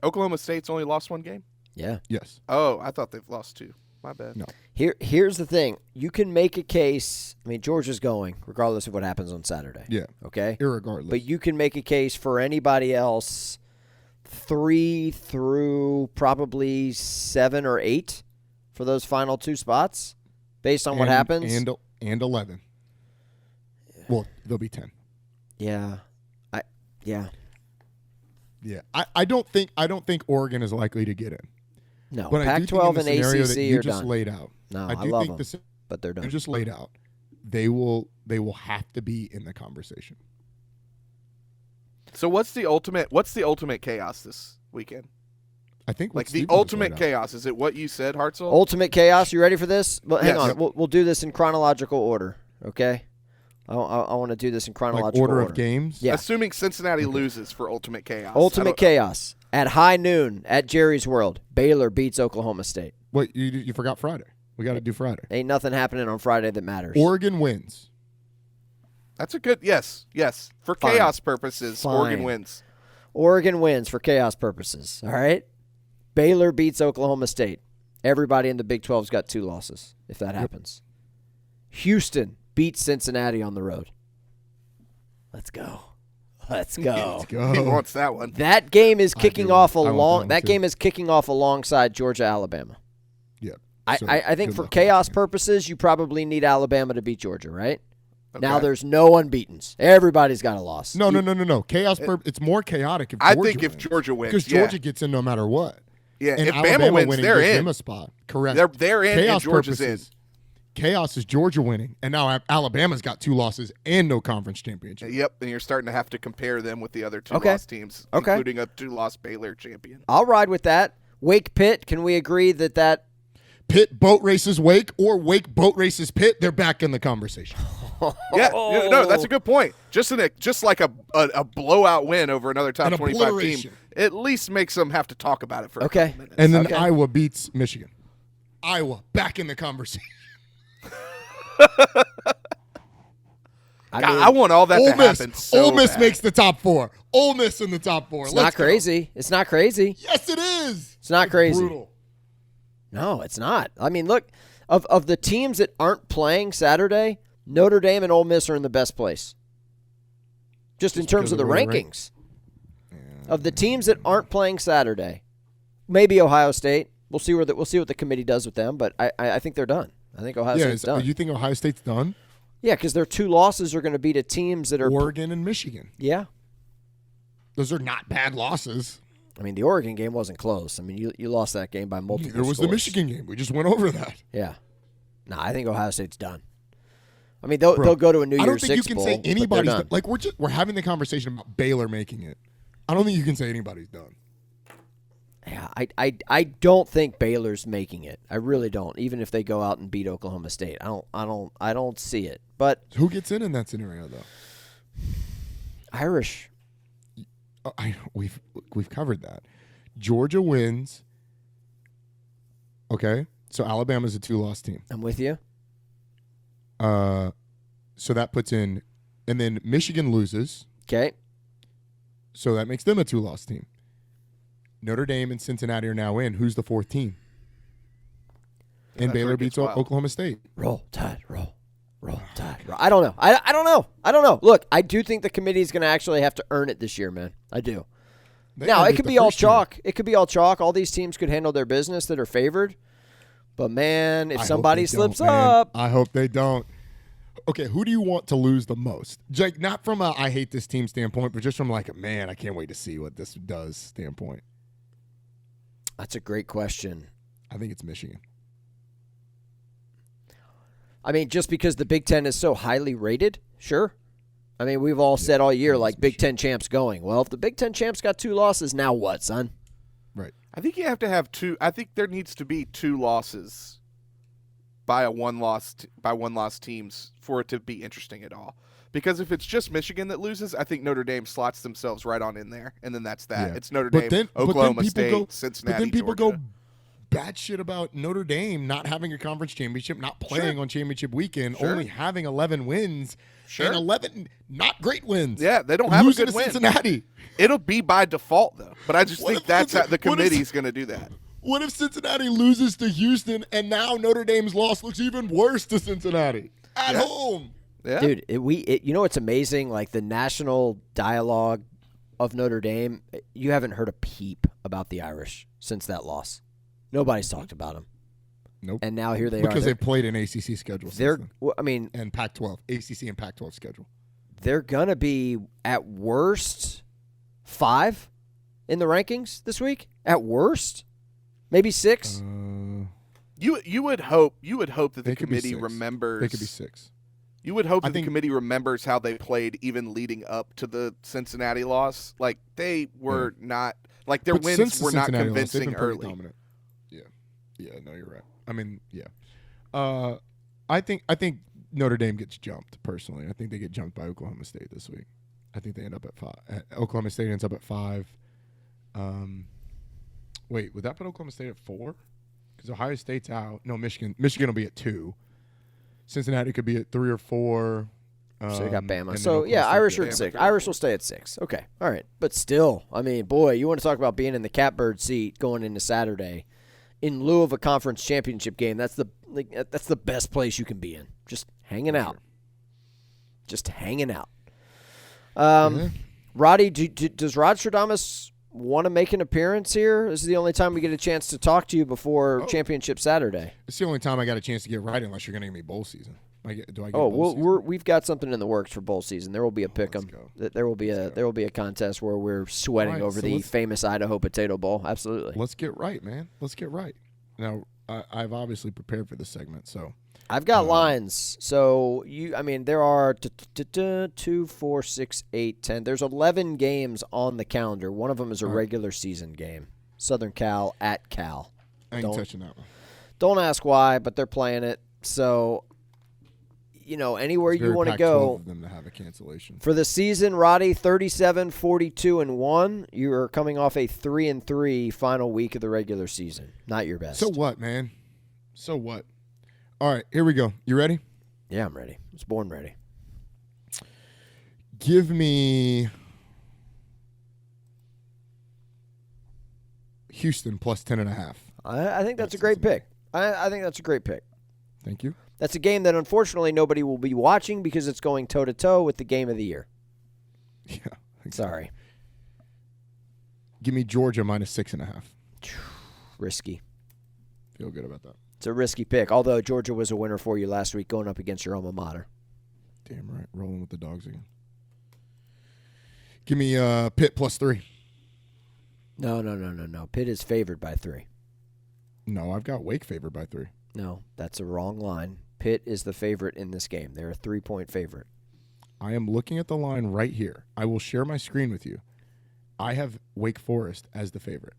Oklahoma State's only lost one game? Yeah. Yes. Oh, I thought they've lost 2. My bad. No. Here's the thing. You can make a case. I mean, Georgia's going, regardless of what happens on Saturday. Yeah. Okay? Irregardless. But you can make a case for anybody else 3 through probably 7 or 8 for those final 2 spots based on what happens. And 11. Yeah. Well, they'll be 10. Yeah. Yeah. I don't think Oregon is likely to get in. No, but Pac-12 and ACC that you are just done. laid out. No, I love think them, but they're done. You just laid out. They will have to be in the conversation. So what's the ultimate chaos this weekend? I think the ultimate chaos, is it what you said, Hartzell? Ultimate chaos. You ready for this? Well, hang on. Yep. We'll do this in chronological order. Okay. I want to do this in chronological order of games. Yeah. Assuming Cincinnati loses for ultimate chaos. Ultimate chaos at high noon at Jerry's World. Baylor beats Oklahoma State. Wait, you forgot Friday. We got to do Friday. Ain't nothing happening on Friday that matters. Oregon wins. That's a good yes. For Fine. Chaos purposes, Fine. Oregon wins. Oregon wins for chaos purposes. All right. Baylor beats Oklahoma State. Everybody in the Big 12's got 2 losses if that happens. Houston beats Cincinnati on the road. Let's go. Let's go. He wants that one. That game is kicking off alongside Georgia Alabama. Yeah. I think for chaos purposes, you probably need Alabama to beat Georgia, right? Okay. Now there's no unbeatens. Everybody's got a loss. No. Chaos. It's more chaotic if Georgia wins. Georgia wins, because Georgia gets in no matter what. Yeah, and if Alabama Bama wins, they're in. Them a spot. Correct. They're in. Chaos and Georgia's purposes, in. Chaos is Georgia winning, and now Alabama's got 2 losses and no conference championship. Yep, and you're starting to have to compare them with the other 2-loss teams, including a 2-loss Baylor champion. I'll ride with that. Wake Pitt. Can we agree that? Pitt boat races Wake or Wake boat races Pitt, they're back in the conversation. Yeah, no, that's a good point. Just like a blowout win over another top 25 team, at least makes them have to talk about it for a couple minutes. And then Iowa beats Michigan. Iowa back in the conversation. I want all that to happen so Ole Miss bad. makes the top 4. Ole Miss in the top 4. It's not crazy. It's not crazy. Yes, it is. It's not crazy. Brutal. No, it's not. I mean, look, of the teams that aren't playing Saturday, Notre Dame and Ole Miss are in the best place. Just in terms of the rankings. Of the teams that aren't playing Saturday, maybe Ohio State. We'll see what the committee does with them, but I think they're done. I think Ohio State's done. You think Ohio State's done? Yeah, because their 2 losses are going to be to teams that are Oregon and Michigan. Yeah. Those are not bad losses. I mean, the Oregon game wasn't close. I mean, you lost that game by multiple There was scores. the Michigan game. We just went over that. Yeah. No, I think Ohio State's done. I mean, they'll go to a New Year's Six bowl. I don't think you can say anybody's done. like we're having the conversation about Baylor making it. I don't think you can say anybody's done. Yeah, I don't think Baylor's making it. I really don't. Even if they go out and beat Oklahoma State, I don't see it. But who gets in that scenario though? Irish. We've covered that. Georgia wins. Okay, so Alabama's a 2-loss team. I'm with you. So that puts in, and then Michigan loses. Okay. So that makes them a 2-loss team. Notre Dame and Cincinnati are now in. Who's the 4th team? And Baylor beats Oklahoma State. Roll Tide, roll Tide. Roll. I don't know. I don't know. Look, I do think the committee is going to actually have to earn it this year, man. I do. Now, it could be all chalk. It could be all chalk. All these teams could handle their business that are favored. But, man, if somebody slips up. I hope they don't. Okay, who do you want to lose the most? Like, not from a I hate this team standpoint, but just from like a, man, I can't wait to see what this does standpoint. That's a great question. I think it's Michigan. I mean, just because the Big Ten is so highly rated, sure. I mean, we've all said all year, like, Big Ten champs going. Well, if the Big Ten champs got 2 losses, now what, son? Right. I think you have to have 2. I think there needs to be 2 losses by one loss teams for it to be interesting at all. Because if it's just Michigan that loses, I think Notre Dame slots themselves right on in there, and then that's that. Yeah. It's Notre Dame, Oklahoma State, Cincinnati, But then people Georgia. go batshit about Notre Dame not having a conference championship, not playing on championship weekend, only having 11 wins, and 11 not great wins. Yeah, they don't have a good to win. Cincinnati. It'll be by default, though. But I just think that's how the committee's going to do that. What if Cincinnati loses to Houston, and now Notre Dame's loss looks even worse to Cincinnati at home? Yeah. Dude, you know what's amazing? Like, the national dialogue of Notre Dame, you haven't heard a peep about the Irish since that loss. Nobody's talked about them. Nope. And now here they are. Because they played an ACC schedule. And Pac-12, ACC and Pac-12 schedule. They're gonna be at worst 5 in the rankings this week. At worst, maybe 6. You would hope that the committee remembers. They could be 6. You would hope that the committee remembers how they played even leading up to the Cincinnati loss. Like, they were not, like, their wins were not convincing early. Dominant. Yeah, no, you're right. I mean, yeah. I think Notre Dame gets jumped, personally. I think they get jumped by Oklahoma State this week. I think they end up at 5. Oklahoma State ends up at 5. Wait, would that put Oklahoma State at 4? Because Ohio State's out. No, Michigan will be at 2. Cincinnati could be at 3 or 4. So you got Bama. So, yeah, Irish are at 6. Irish will stay at 6. Okay. All right. But still, I mean, boy, you want to talk about being in the catbird seat going into Saturday in lieu of a conference championship game. That's the best place you can be in. Just hanging out. Just hanging out. Roddy, does Rodstradamus want to make an appearance here? This is the only time we get a chance to talk to you before Championship Saturday. It's the only time I got a chance to get right, unless you're going to give me bowl season. Do I get bowl season? We've got something in the works for bowl season. There will be a pick'em. There will be a contest where we're sweating over the famous Idaho Potato Bowl. Absolutely. Let's get right, man. Let's get right. Now, I've obviously prepared for this segment, so I've got lines. So there are 2, 4, 6, 8, 10. There's 11 games on the calendar. One of them is a regular season game. Southern Cal at Cal. I ain't touching that one. Don't ask why, but they're playing it. So, anywhere you want to go. Of them to have a cancellation. For the season, Roddy, 37, 42, and 1. You are coming off a 3-3 final week of the regular season. Not your best. So what, man? So what? All right, here we go. You ready? Yeah, I'm ready. I was born ready. Give me Houston plus 10.5. I think that's a great pick. I think that's a great pick. Thank you. That's a game that unfortunately nobody will be watching because it's going toe-to-toe with the game of the year. Yeah. Sorry. Give me Georgia minus 6.5. Risky. Feel good about that. It's a risky pick, although Georgia was a winner for you last week going up against your alma mater. Damn right. Rolling with the dogs again. Give me Pitt plus 3. No. Pitt is favored by 3. No, I've got Wake favored by 3. No, that's a wrong line. Pitt is the favorite in this game. They're a 3-point favorite. I am looking at the line right here. I will share my screen with you. I have Wake Forest as the favorite.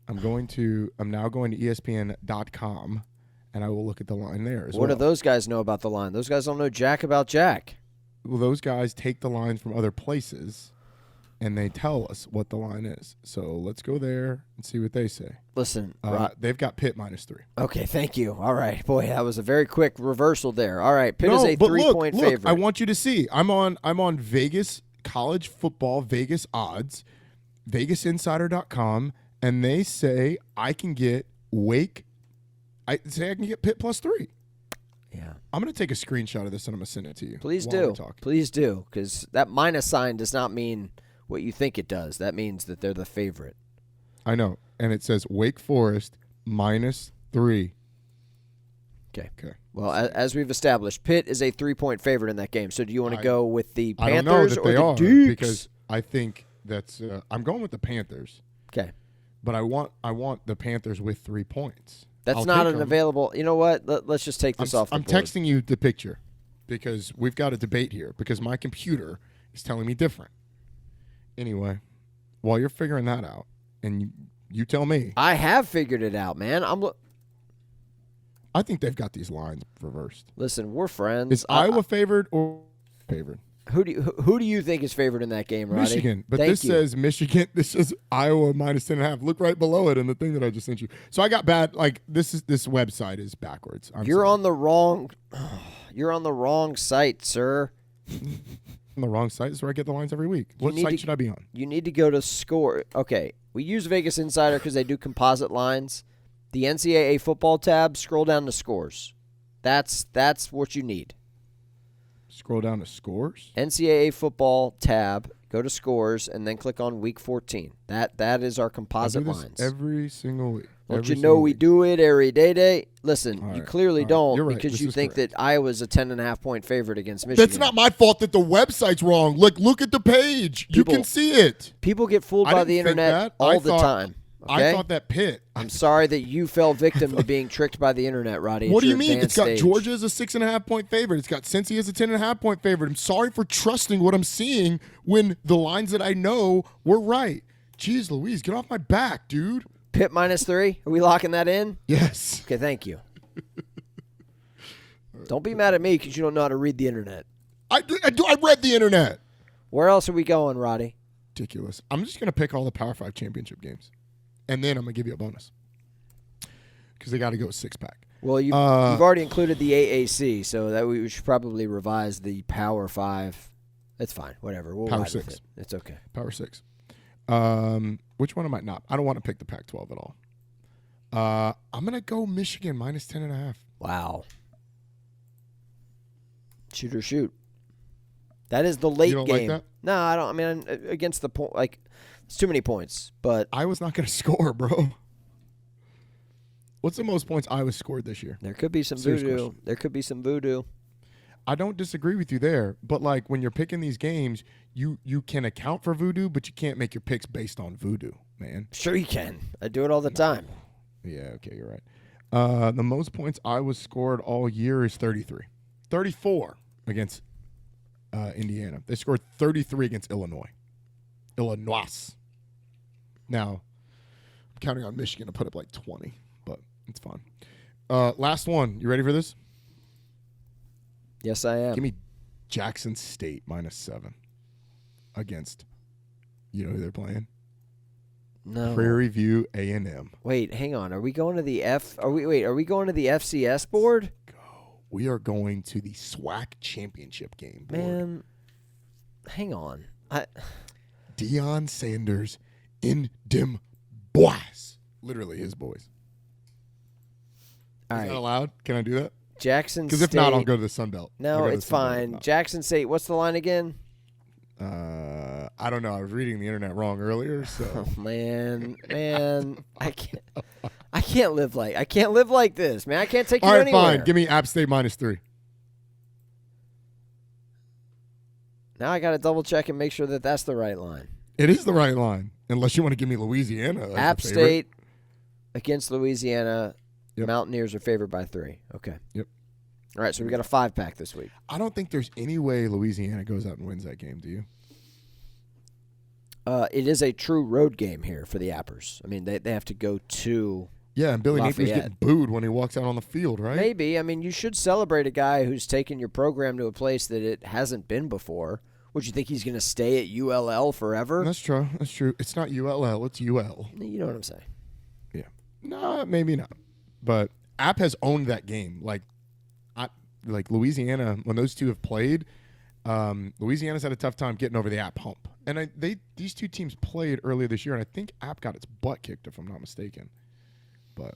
I'm now going to ESPN.com, and I will look at the line there as well. What do those guys know about the line? Those guys don't know jack about jack. Well, those guys take the lines from other places, and they tell us what the line is. So let's go there and see what they say. Listen. They've got Pitt minus 3. Okay, thank you. All right. Boy, that was a very quick reversal there. All right, Pitt is a 3-point favorite. I want you to see. I'm on Vegas college football Vegas odds, VegasInsider.com, and they say I can get Wake. I can get Pitt plus 3. Yeah. I'm going to take a screenshot of this and I'm going to send it to you. Please do. Please do, because that minus sign does not mean what you think it does. That means that they're the favorite. I know. And it says Wake Forest minus 3. Okay. Well, as we've established, Pitt is a 3-point favorite in that game. So do you want to go with the Panthers or the Dukes? Because I think that's I'm going with the Panthers. Okay. But I want the Panthers with 3 points. That's not an available. You know what? Let's just take this off the board. I'm texting you the picture because we've got a debate here because my computer is telling me different. Anyway, while you're figuring that out, and you tell me. I have figured it out, man. I think they've got these lines reversed. Listen, we're friends. Is Iowa favored or favored? Who do you think is favored in that game, Roddy? Michigan. But this says Michigan. This says Iowa minus 10.5. Look right below it in the thing that I just sent you. So I got bad. Like this website is backwards. You're on the wrong. You're on the wrong site, sir. On the wrong site is where I get the lines every week. What site should I be on? You need to go to Score. Okay, we use Vegas Insider because they do composite lines. The NCAA football tab. Scroll down to Scores. That's what you need. Scroll down to Scores. NCAA football tab. Go to Scores and then click on Week 14. That is our composite lines. Every single week. Don't you know we do it every day? Listen, you clearly don't because you think that Iowa's a 10.5-point favorite against Michigan. That's not my fault that the website's wrong. Look at the page. You can see it. People get fooled by the internet all the time. Okay? I thought that Pitt. I'm sorry that you fell victim to being tricked by the internet, Roddy. What do you mean? It's got Georgia as a 6.5-point favorite. It's got Cincy as a 10.5-point favorite. I'm sorry for trusting what I'm seeing when the lines that I know were right. Jeez Louise, get off my back, dude. Pitt minus 3? Are we locking that in? Yes. Okay, thank you. Don't be mad at me because you don't know how to read the internet. I read the internet. Where else are we going, Roddy? Ridiculous. I'm just going to pick all the Power 5 championship games. And then I'm going to give you a bonus. Because they got to go 6-pack. Well, you've already included the AAC, so that we should probably revise the Power 5. That's fine. Whatever. We'll Power ride 6. with it. It's okay. Power 6. Which one am I not? I don't want to pick the Pac-12 at all. I'm going to go Michigan minus 10.5. Wow. Shoot or shoot. That is the late you don't game. Like that? No, I don't. I mean, against the point, like, it's too many points. But Iowa's not going to score, bro. What's the most points Iowa scored this year? There could be some voodoo. There could be some voodoo. I don't disagree with you there, but like when you're picking these games, you can account for voodoo, but you can't make your picks based on voodoo, man. Sure you can. I do it all the time. Yeah, okay, you're right. The most points Iowa scored all year is 33. 34 against Indiana. They scored 33 against Illinois. Now, I'm counting on Michigan to put up like 20, but It's fun. Last one. You ready for this? Yes, I am. Give me Jackson State -7 against, you know who they're playing? No. Prairie View A&M. Wait, hang on. Are we going to the Are we going to the FCS board? We are going to the SWAC championship game board. Man, hang on. Deion Sanders in dem boys. Literally his boys. All Is right. that allowed? Can I do that? Jackson State. Because if not, I'll go to the Sun Belt. No, it's fine. Jackson State. What's the line again? I don't know. I was reading the internet wrong earlier, so. Oh, man, I can't live like this, man. I can't take you All right, anywhere. fine. Give me App State -3. Now I got to double check and make sure that that's the right line. It is the right line, unless you want to give me Louisiana. As App the favorite. State against Louisiana. Yep. Mountaineers are favored by 3. Okay. Yep. All right, so we got a 5-pack this week. I don't think there's any way Louisiana goes out and wins that game. Do you? It is a true road game here for the Appers. I mean, they have to go to. Yeah, and Billy Napier's Lafayette. getting booed when he walks out on the field, right? Maybe. I mean, you should celebrate a guy who's taken your program to a place that it hasn't been before. Would you think he's going to stay at ULL forever? That's true. That's true. It's not ULL. It's UL. You know what I'm saying. Yeah. No, maybe not. But App has owned that game. Like Louisiana, when those two have played, Louisiana's had a tough time getting over the App hump. And these two teams played earlier this year, and I think App got its butt kicked, if I'm not mistaken. But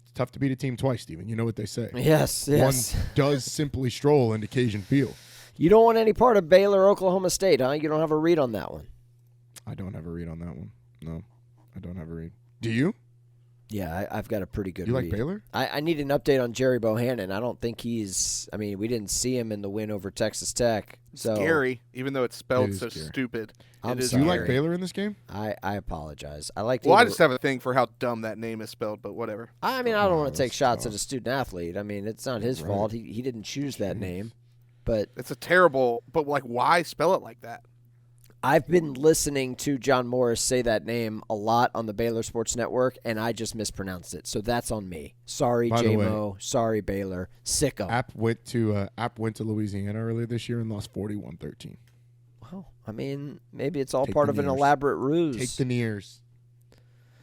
it's tough to beat a team twice, Steven. You know what they say. Yes. One does simply stroll into Cajun Field. You don't want any part of Baylor, Oklahoma State, huh? You don't have a read on that one. I don't have a read on that one. No, I don't have a read. Do you? Yeah, I've got a pretty good You read. like Baylor? I need an update on Jerry Bohannon. I don't think he's – I mean, we didn't see him in the win over Texas Tech. So Scary, even though it's spelled It is so scary. stupid. I'm It is Do you sorry. like Baylor in this game? I apologize. I like. Well, I just have a thing for how dumb that name is spelled, but whatever. I mean, I don't want to take that's shots tough. at a student athlete. I mean, it's not his Right. fault. He didn't choose that name. But It's a terrible, but like, why spell it like that? I've been listening to John Morris say that name a lot on the Baylor Sports Network, and I just mispronounced it. So that's on me. Sorry, By the JMO. Sorry, Baylor. Sicko. App went to Louisiana earlier this year and lost 41-13. Well, I mean, maybe it's all Take part the of an Nears. elaborate ruse. Take the Nears.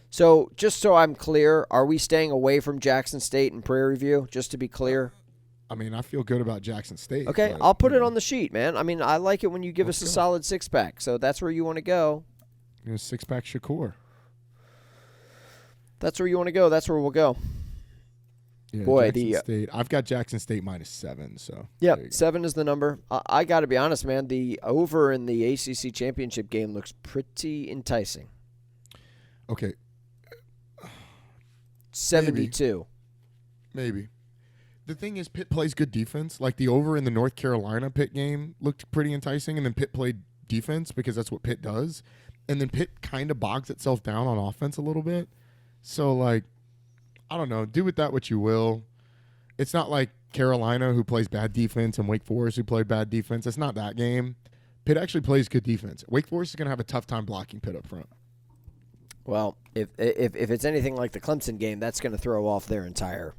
So just so I'm clear, are we staying away from Jackson State and Prairie View, just to be clear? I mean, I feel good about Jackson State. Okay, but, I'll put it on the sheet, man. I mean, I like it when you give Let's us a go. solid 6-pack, so that's where you want to go. Six-pack Shakur. That's where you want to go. That's where we'll go. Yeah, Boy, Jackson State. I've got Jackson State -7. So Yep, there you go. 7 is the number. I got to be honest, man. The over in the ACC championship game looks pretty enticing. Okay, 72. maybe. The thing is, Pitt plays good defense. Like the over in the North Carolina Pitt game looked pretty enticing, and then Pitt played defense because that's what Pitt does. And then Pitt kind of bogs itself down on offense a little bit. So, like, I don't know. Do with that what you will. It's not like Carolina, who plays bad defense, and Wake Forest, who played bad defense. It's not that game. Pitt actually plays good defense. Wake Forest is going to have a tough time blocking Pitt up front. Well, if it's anything like the Clemson game, that's going to throw off their entire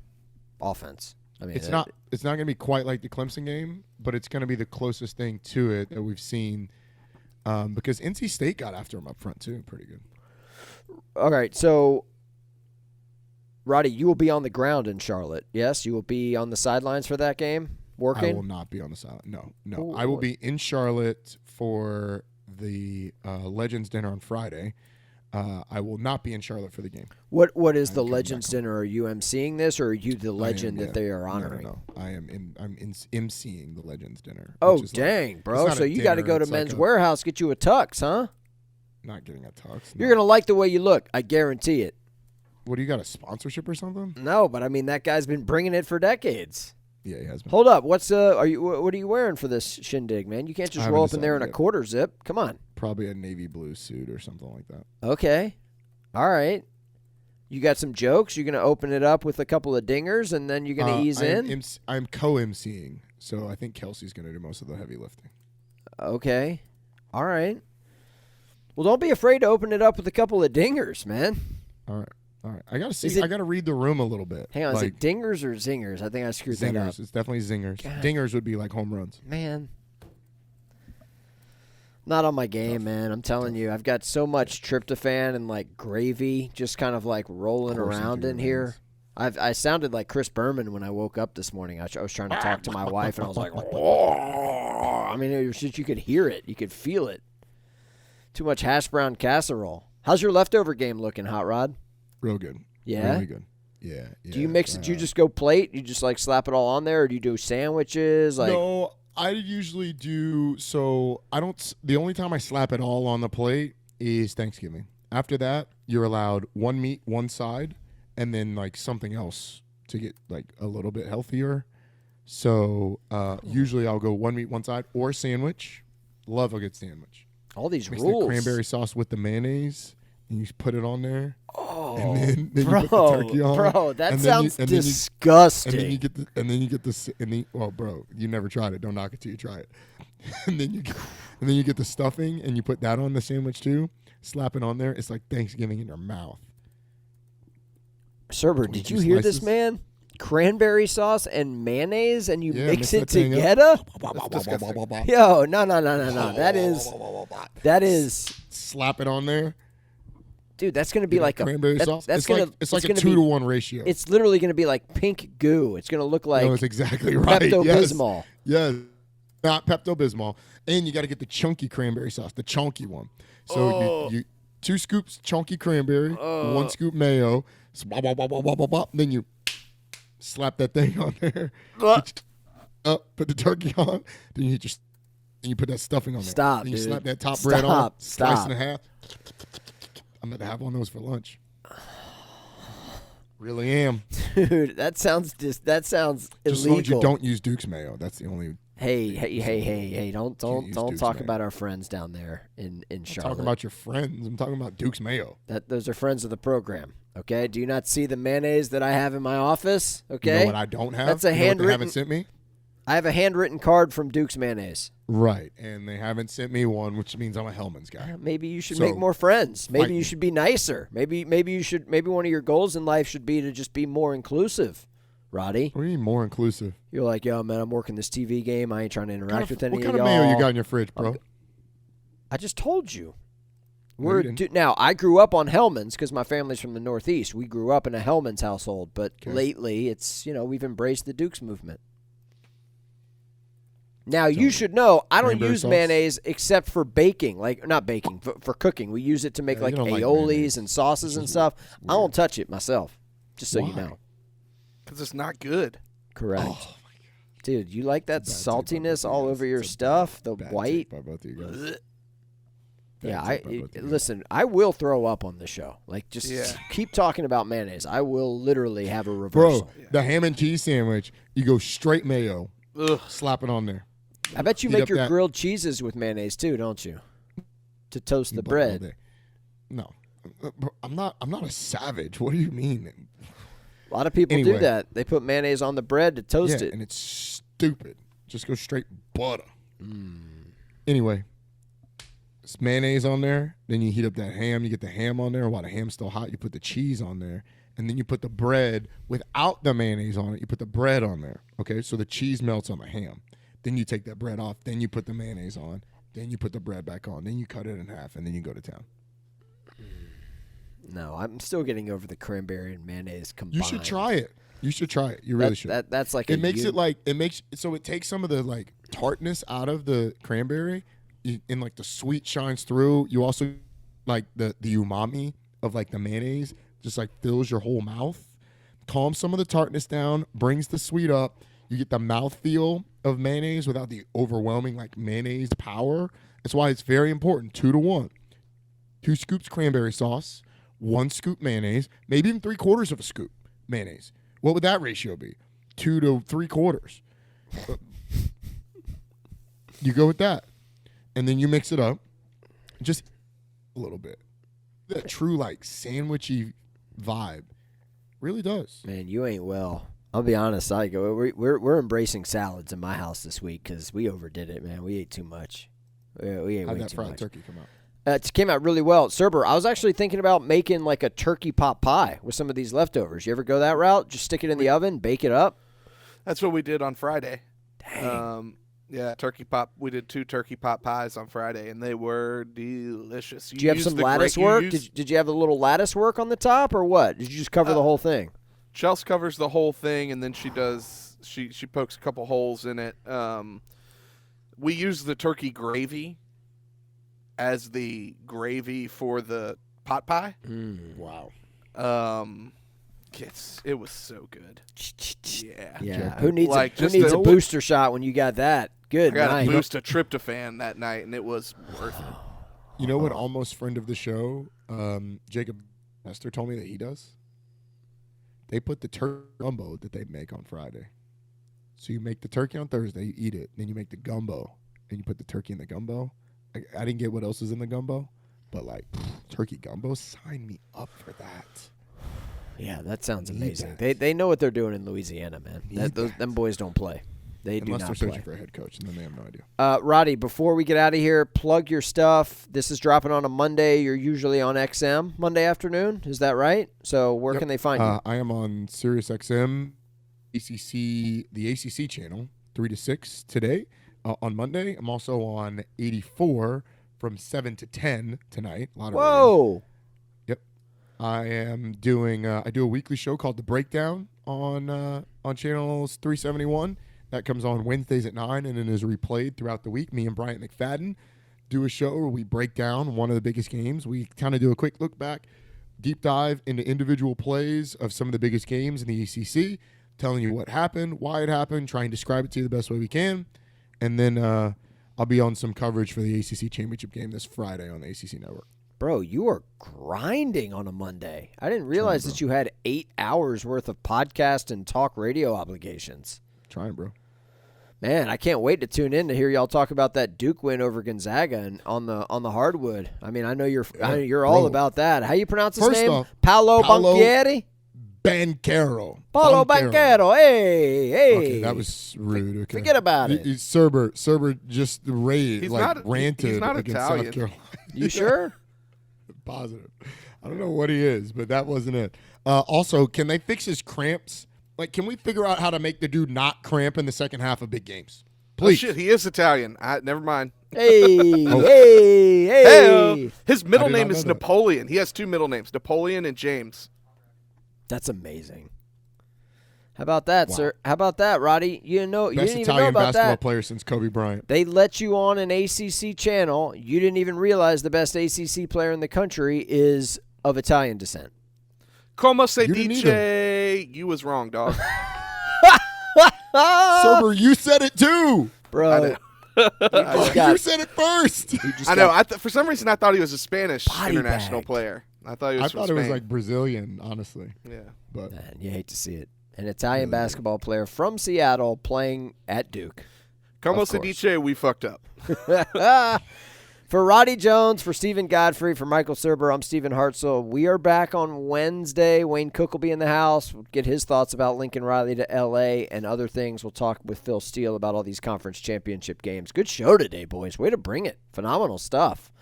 offense. I mean, It's not going to be quite like the Clemson game, but it's going to be the closest thing to it that we've seen because NC State got after him up front too, pretty good. All right, so Roddy, you will be on the ground in Charlotte. Yes, you will be on the sidelines for that game, working. I will not be on the side. No. Ooh. I will be in Charlotte for the Legends dinner on Friday. I will not be in Charlotte for the game. What is the coming Legends back home. dinner? Are you emceeing this, or are you the legend that they are honoring? No. I'm emceeing the Legends dinner. Oh, which is dang, like, bro! it's not So a you got to dinner, go to it's like Men's a- Warehouse, get you a tux, huh? Not getting a tux. You're no. gonna like the way you look. I guarantee it. What do you got? A sponsorship or something? No, but I mean that guy's been bringing it for decades. Yeah, he has been. Hold up, what are you wearing for this shindig, man? You can't just I roll haven't up in there in a decided yet. quarter zip. Come on. Probably a navy blue suit or something like that. Okay. All right. You got some jokes. You're gonna open it up with a couple of dingers, and then you're gonna ease in. I'm co-emceeing, so I think Kelsey's going to do most of the heavy lifting. Okay. All right. Well, don't be afraid to open it up with a couple of dingers, man. All right. All right, I gotta see. I gotta read the room a little bit. Hang on, is it dingers or zingers? I think I screwed that up. It's definitely zingers. God. Dingers would be like home runs. Man, not on my game, man. I'm telling you, I've got so much tryptophan and like gravy just kind of like rolling around in here. I sounded like Chris Berman when I woke up this morning. I was trying to talk to my wife, and I was like, I mean, it was just, you could hear it. You could feel it. Too much hash brown casserole. How's your leftover game looking, Hot Rod? Real good. Yeah? Really good. Yeah. Do you mix it? Do you just go plate? You just like slap it all on there, or do you do sandwiches? Like, no, I usually do. So I don't. The only time I slap it all on the plate is Thanksgiving. After that, you're allowed one meat, one side, and then like something else to get like a little bit healthier. So usually I'll go one meat, one side, or sandwich. Love a good sandwich. All these Mix rules. the cranberry sauce with the mayonnaise, and you put it on there. Oh, and then bro, you put the turkey on. Bro, that sounds then disgusting. And then you get the well, bro, you never tried it. Don't knock it till you try it. and then you get the stuffing, and you put that on the sandwich too. Slap it on there. It's like Thanksgiving in your mouth. Serber, did you hear this, man? Cranberry sauce and mayonnaise, and you mix it together? Yo, no. That is. Slap it on there. Dude, that's going to be like cranberry sauce. It's like a 2-to-1 ratio. It's literally going to be like pink goo. It's going to look like that's exactly right. Pepto-Bismol. Yes. Not Pepto-Bismol. And you got to get the chunky cranberry sauce, the chunky one. So you 2 scoops chunky cranberry, 1 scoop mayo, then you slap that thing on there. Put the turkey on. Then you put that stuffing on there. Stop, then you dude. slap that top bread on. Stop. Slice and a half. I'm going to have one of those for lunch. Really am. Dude, that sounds Just illegal. as long as you don't use Duke's mayo. That's the only. Hey! Don't talk about our friends down there in Charlotte. I'm talking about your friends. I'm talking about Duke's mayo. Those are friends of the program. Okay, do you not see the mayonnaise that I have in my office? Okay, You know what I don't have? That's a They handwritten. haven't sent me. I have a handwritten card from Duke's mayonnaise. Right, and they haven't sent me one, which means I'm a Hellman's guy. Maybe you should make more friends. Maybe you should be nicer. Maybe you should. Maybe one of your goals in life should be to just be more inclusive. Roddy, What do you mean more inclusive? you're like, yo, man, I'm working this TV game. I ain't trying to interact with any What of kind y'all. of mayo you got in your fridge, bro? I just told you. No, you didn't. Now, I grew up on Hellman's because my family's from the Northeast. We grew up in a Hellman's household, but lately it's, we've embraced the Dukes movement. Now, you should know, I don't use mayonnaise except for baking. Like, not baking, for cooking. We use it to make like aiolis and sauces and stuff. I won't touch it myself, just so you know. Because it's not good. Correct. Oh, my God. Dude, you like that saltiness all over your stuff? The white? By both of you guys. Yeah, listen, I will throw up on the show. Like, just keep talking about mayonnaise. I will literally have a reversal. Bro, the ham and cheese sandwich, you go straight mayo, slap it on there. I bet you make your grilled cheeses with mayonnaise too, don't you? To toast the bread. No, I'm not a savage. What do you mean? A lot of people do that. They put mayonnaise on the bread to toast it. And it's stupid. Just go straight butter. Anyway, it's mayonnaise on there. Then you heat up that ham. You get the ham on there. While the ham's still hot, you put the cheese on there. And then you put the bread without the mayonnaise on it. You put the bread on there. Okay, so the cheese melts on the ham. Then you take that bread off. Then you put the mayonnaise on. Then you put the bread back on. Then you cut it in half. And then you go to town. No, I'm still getting over the cranberry and mayonnaise combined. You should try it. You really should. That's like it takes some of the like tartness out of the cranberry, and like the sweet shines through. You also like the umami of like the mayonnaise just like fills your whole mouth, calms some of the tartness down, brings the sweet up. You get the mouthfeel of mayonnaise without the overwhelming like mayonnaise power. That's why it's very important. 2-to-1. 2 scoops cranberry sauce, 1 scoop mayonnaise, maybe even 3/4 of a scoop mayonnaise. What would that ratio be? 2 to 3/4. You go with that. And then you mix it up. Just a little bit. That true like sandwichy vibe really does. Man, you ain't well. I'll be honest. We're embracing salads in my house this week because we overdid it, man. We ate too much. We ate How'd way that too fried much. turkey come out? It came out really well. Serber, I was actually thinking about making like a turkey pot pie with some of these leftovers. You ever go that route? Just stick it in the oven, bake it up? That's what we did on Friday. Dang. Yeah, turkey pot. We did 2 turkey pot pies on Friday, and they were delicious. Did you have some lattice work? Did you have a little lattice work on the top or what? Did you just cover the whole thing? Chelsea covers the whole thing, and then she pokes a couple holes in it. We use the turkey gravy as the gravy for the pot pie. Wow. It was so good. Yeah. Who needs Like, who needs a booster shot when you got that? Good I got night. a boost of tryptophan that night, and it was worth it. You know what? Almost friend of the show, Jacob Nestor told me that he does. They put the turkey gumbo that they make on Friday. So you make the turkey on Thursday, you eat it, then you make the gumbo, and you put the turkey in the gumbo. I didn't get what else is in the gumbo, but like turkey gumbo, sign me up for that. Yeah, that sounds amazing. They know what they're doing in Louisiana, man. Them boys don't play. Unless do not they're play. searching for a head coach, and then they have no idea. Roddy, before we get out of here, plug your stuff. This is dropping on a Monday. You're usually on XM Monday afternoon. Is that right? So where can they find you? I am on Sirius XM, the ACC channel, 3 to 6 today on Monday. I'm also on 84 from 7 to 10 tonight. A lot of radio. Yep. I am doing I do a weekly show called The Breakdown on channels 371. That comes on Wednesdays at 9 and then is replayed throughout the week. Me and Bryant McFadden do a show where we break down one of the biggest games. We kind of do a quick look back, deep dive into individual plays of some of the biggest games in the ACC, telling you what happened, why it happened, try and describe it to you the best way we can. And then I'll be on some coverage for the ACC championship game this Friday on the ACC network. Bro, you are grinding on a Monday. I didn't realize that you had 8 hours worth of podcast and talk radio obligations. Trying, bro. Man, I can't wait to tune in to hear y'all talk about that Duke win over Gonzaga and on the hardwood. I mean, I know you're all about that. How you pronounce his name? Off, Paolo Banchero? Banchero. Paolo Banchero. Hey. Okay, that was rude. Okay. Forget about it. Serber just ranted he's not against Italian. South Carolina. You sure? Positive. I don't know what he is, but that wasn't it. Also, can they fix his cramps? Like, can we figure out how to make the dude not cramp in the second half of big games? Please. Oh, shit, he is Italian. Never mind. Hey. His middle I did name not is know that. Napoleon. He has 2 middle names, Napoleon and James. That's amazing. How about that, Wow. sir? How about that, Roddy? You didn't Best even know Italian about basketball that. player since Kobe Bryant. They let you on an ACC channel. You didn't even realize the best ACC player in the country is of Italian descent. Como se You didn't dice? You was wrong, dog. Serber, you said it too. Bro. You said it first. I know. For some reason, I thought he was a Spanish Body international bagged. player. I thought he was from it was Spain. like Brazilian, honestly. Yeah. But Man, you hate to see it. An Italian basketball player from Seattle playing at Duke. Como Of se course. dice? We fucked up. For Roddy Jones, for Steven Godfrey, for Michael Serber, I'm Steven Hartzell. We are back on Wednesday. Wayne Cook will be in the house. We'll get his thoughts about Lincoln Riley to L.A. and other things. We'll talk with Phil Steele about all these conference championship games. Good show today, boys. Way to bring it. Phenomenal stuff.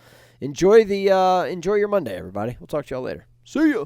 Enjoy your Monday, everybody. We'll talk to y'all later. See ya.